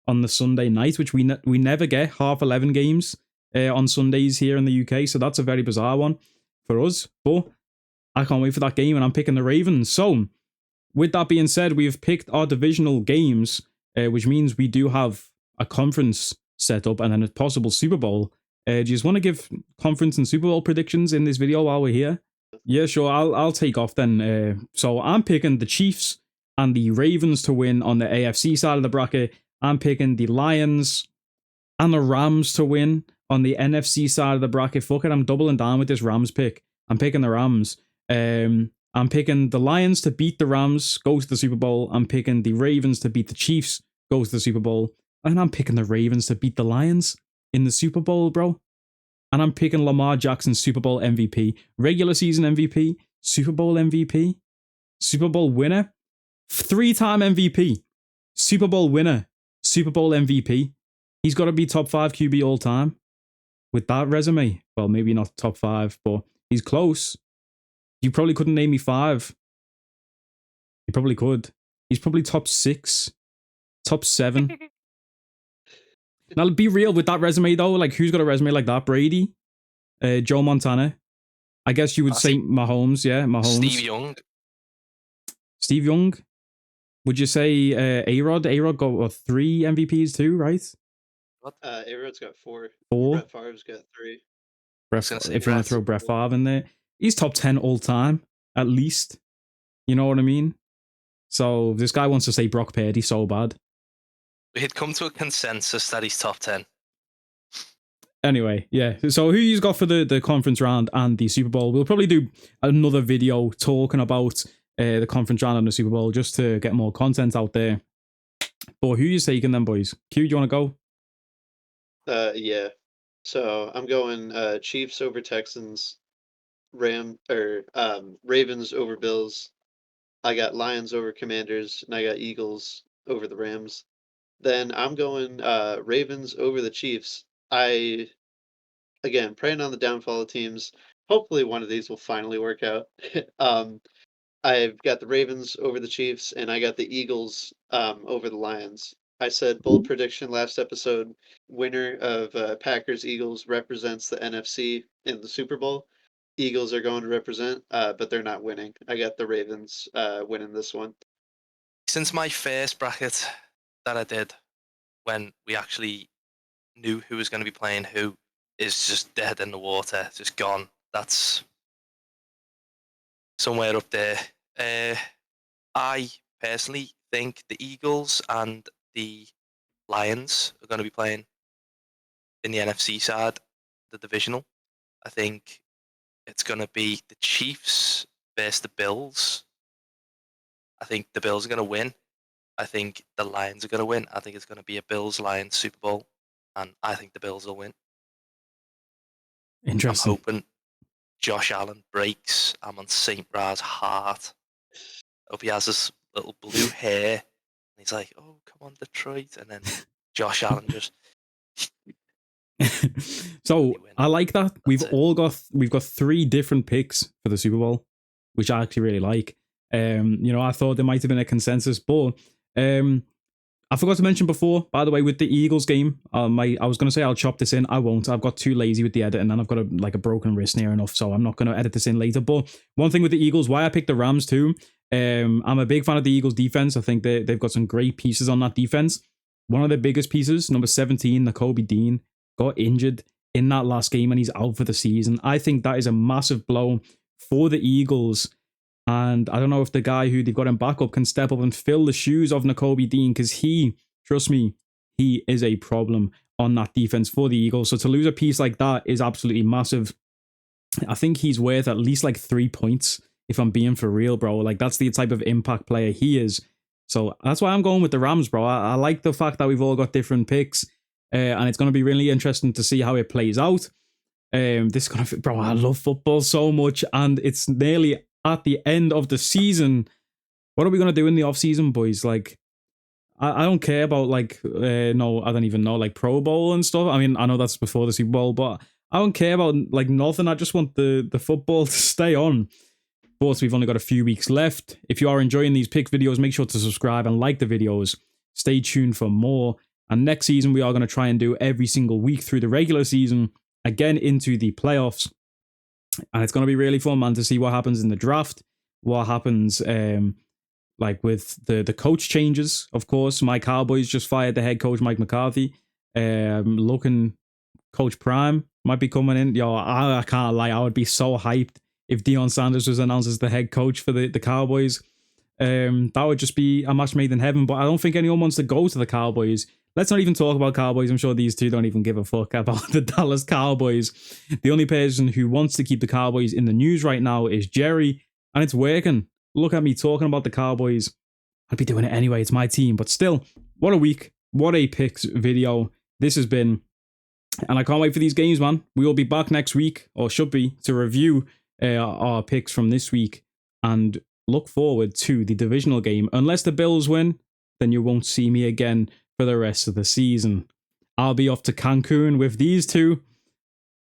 on the Sunday night, which we never get 11:30 games on Sundays here in the UK, so that's a very bizarre one for us. But I can't wait for that game, and I'm picking the Ravens. So, with that being said, we've picked our divisional games, which means we do have a conference set up and then a possible Super Bowl. Do you just want to give conference and Super Bowl predictions in this video while we're here? Yeah, sure. I'll take off then. So I'm picking the Chiefs and the Ravens to win on the AFC side of the bracket. I'm picking the Lions and the Rams to win on the NFC side of the bracket. Fuck it, I'm doubling down with this Rams pick. I'm picking the Rams. I'm picking the Lions to beat the Rams, go to the Super Bowl. I'm picking the Ravens to beat the Chiefs, go to the Super Bowl. And I'm picking the Ravens to beat the Lions in the Super Bowl, bro. And I'm picking Lamar Jackson Super Bowl MVP, regular season MVP, Super Bowl MVP, Super Bowl winner. 3-time MVP, Super Bowl winner, Super Bowl MVP. He's got to be top 5 QB all time with that resume. Well, maybe not top 5, but he's close. You probably couldn't name me 5. You probably could. He's probably top 6, top 7. Now, be real with that resume, though. Like, who's got a resume like that? Brady? Joe Montana? I guess you would say Mahomes, yeah, Mahomes. Steve Young? Would you say A-Rod? A-Rod got, what, 3 MVPs too, right? A-Rod's got 4. 4? Brett Favre's got 3. If you want to throw Brett Favre in there. He's top 10 all time, at least. You know what I mean? So, this guy wants to say Brock Purdy so bad. We had come to a consensus that he's top 10. Anyway, yeah. So who you got for the conference round and the Super Bowl? We'll probably do another video talking about the conference round and the Super Bowl just to get more content out there. But who you taking then, boys? Q, do you want to go? Yeah. So I'm going Chiefs over Texans, Ravens over Bills. I got Lions over Commanders, and I got Eagles over the Rams. Then I'm going Ravens over the Chiefs. Again, preying on the downfall of teams. Hopefully one of these will finally work out. I've got the Ravens over the Chiefs, and I got the Eagles over the Lions. I said bold prediction last episode. Winner of Packers-Eagles represents the NFC in the Super Bowl. Eagles are going to represent, but they're not winning. I got the Ravens winning this one. Since my first bracket that I did, when we actually knew who was going to be playing who, is just dead in the water, just gone. That's somewhere up there. I personally think the Eagles and the Lions are going to be playing in the NFC side, the divisional. I think it's going to be the Chiefs versus the Bills. I think the Bills are going to win. I think the Lions are going to win. I think it's going to be a Bills-Lions Super Bowl, and I think the Bills will win. Interesting. I'm hoping Josh Allen breaks. I'm on St. Ra's heart. Hope he has this little blue hair. And he's like, oh, come on, Detroit. And then Josh Allen just... So, I like that. We've got 3 different picks for the Super Bowl, which I actually really like. I thought there might have been a consensus, but I forgot to mention before, by the way, with the Eagles game, I was going to say I'll chop this in. I won't. I've got too lazy with the editing, and I've got a broken wrist near enough, so I'm not going to edit this in later. But one thing with the Eagles, why I picked the Rams too, I'm a big fan of the Eagles defense. I think they've got some great pieces on that defense. One of the biggest pieces, number 17, Nakobe Dean, got injured in that last game, and he's out for the season. I think that is a massive blow for the Eagles. And I don't know if the guy who they've got in backup can step up and fill the shoes of Nakobe Dean, because trust me, he is a problem on that defense for the Eagles. So to lose a piece like that is absolutely massive. I think he's worth at least 3 points, if I'm being for real, bro. That's the type of impact player he is. So that's why I'm going with the Rams, bro. I like the fact that we've all got different picks, and it's going to be really interesting to see how it plays out. Bro, I love football so much, and it's nearly at the end of the season. What are we going to do in the off season, boys? I don't care about no, I don't even know, Pro Bowl and stuff. I mean, I know that's before the Super Bowl, but I don't care about nothing. I just want the football to stay on. But we've only got a few weeks left. If you are enjoying these pick videos, make sure to subscribe and like the videos. Stay tuned for more. And next season, we are going to try and do every single week through the regular season, again into the playoffs. And it's going to be really fun, man, to see what happens in the draft, what happens with the coach changes, of course. My Cowboys just fired the head coach, Mike McCarthy. Looking, Coach Prime might be coming in. Yo, I can't lie, I would be so hyped if Deion Sanders was announced as the head coach for the Cowboys. That would just be a match made in heaven, but I don't think anyone wants to go to the Cowboys. Let's not even talk about Cowboys. I'm sure these two don't even give a fuck about the Dallas Cowboys. The only person who wants to keep the Cowboys in the news right now is Jerry, and it's working. Look at me talking about the Cowboys. I'd be doing it anyway. It's my team. But still, what a week. What a picks video this has been. And I can't wait for these games, man. We will be back next week, or should be, to review our picks from this week. And look forward to the divisional game. Unless the Bills win, then you won't see me again for the rest of the season. I'll be off to Cancun with these two,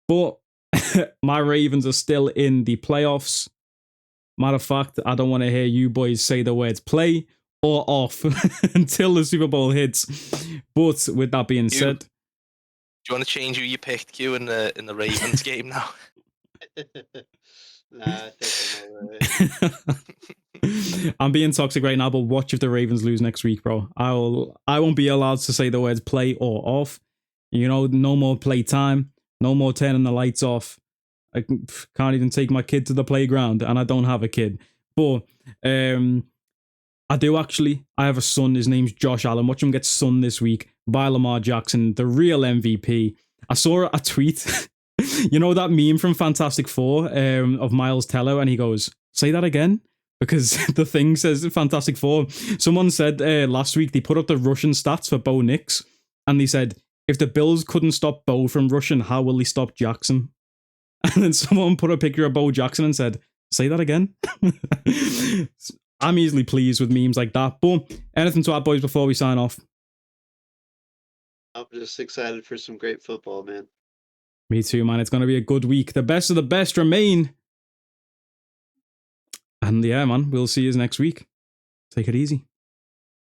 but my Ravens are still in the playoffs. Matter of fact, I don't want to hear you boys say the words play or off until the Super Bowl hits. But with that being said, do you want to change who you picked, Q, in the Ravens game now? Nah, I think I'm alright. I'm being toxic right now, but watch if the Ravens lose next week, bro. I won't be allowed to say the words play or off. You know, no more play time, no more turning the lights off. I can't even take my kid to the playground, and I don't have a kid. But I do actually. I have a son. His name's Josh Allen. Watch him get sunned this week by Lamar Jackson, the real MVP. I saw a tweet. You know that meme from Fantastic Four of Miles Teller, and he goes, "Say that again," because the thing says Fantastic Four. Someone said last week they put up the Russian stats for Bo Nix, and they said, if the Bills couldn't stop Bo from rushing, how will they stop Jackson? And then someone put a picture of Bo Jackson and said, "Say that again." I'm easily pleased with memes like that. But anything to add, boys, before we sign off? I'm just excited for some great football, man. Me too, man. It's going to be a good week. The best of the best remain. And yeah, man, we'll see you next week. Take it easy.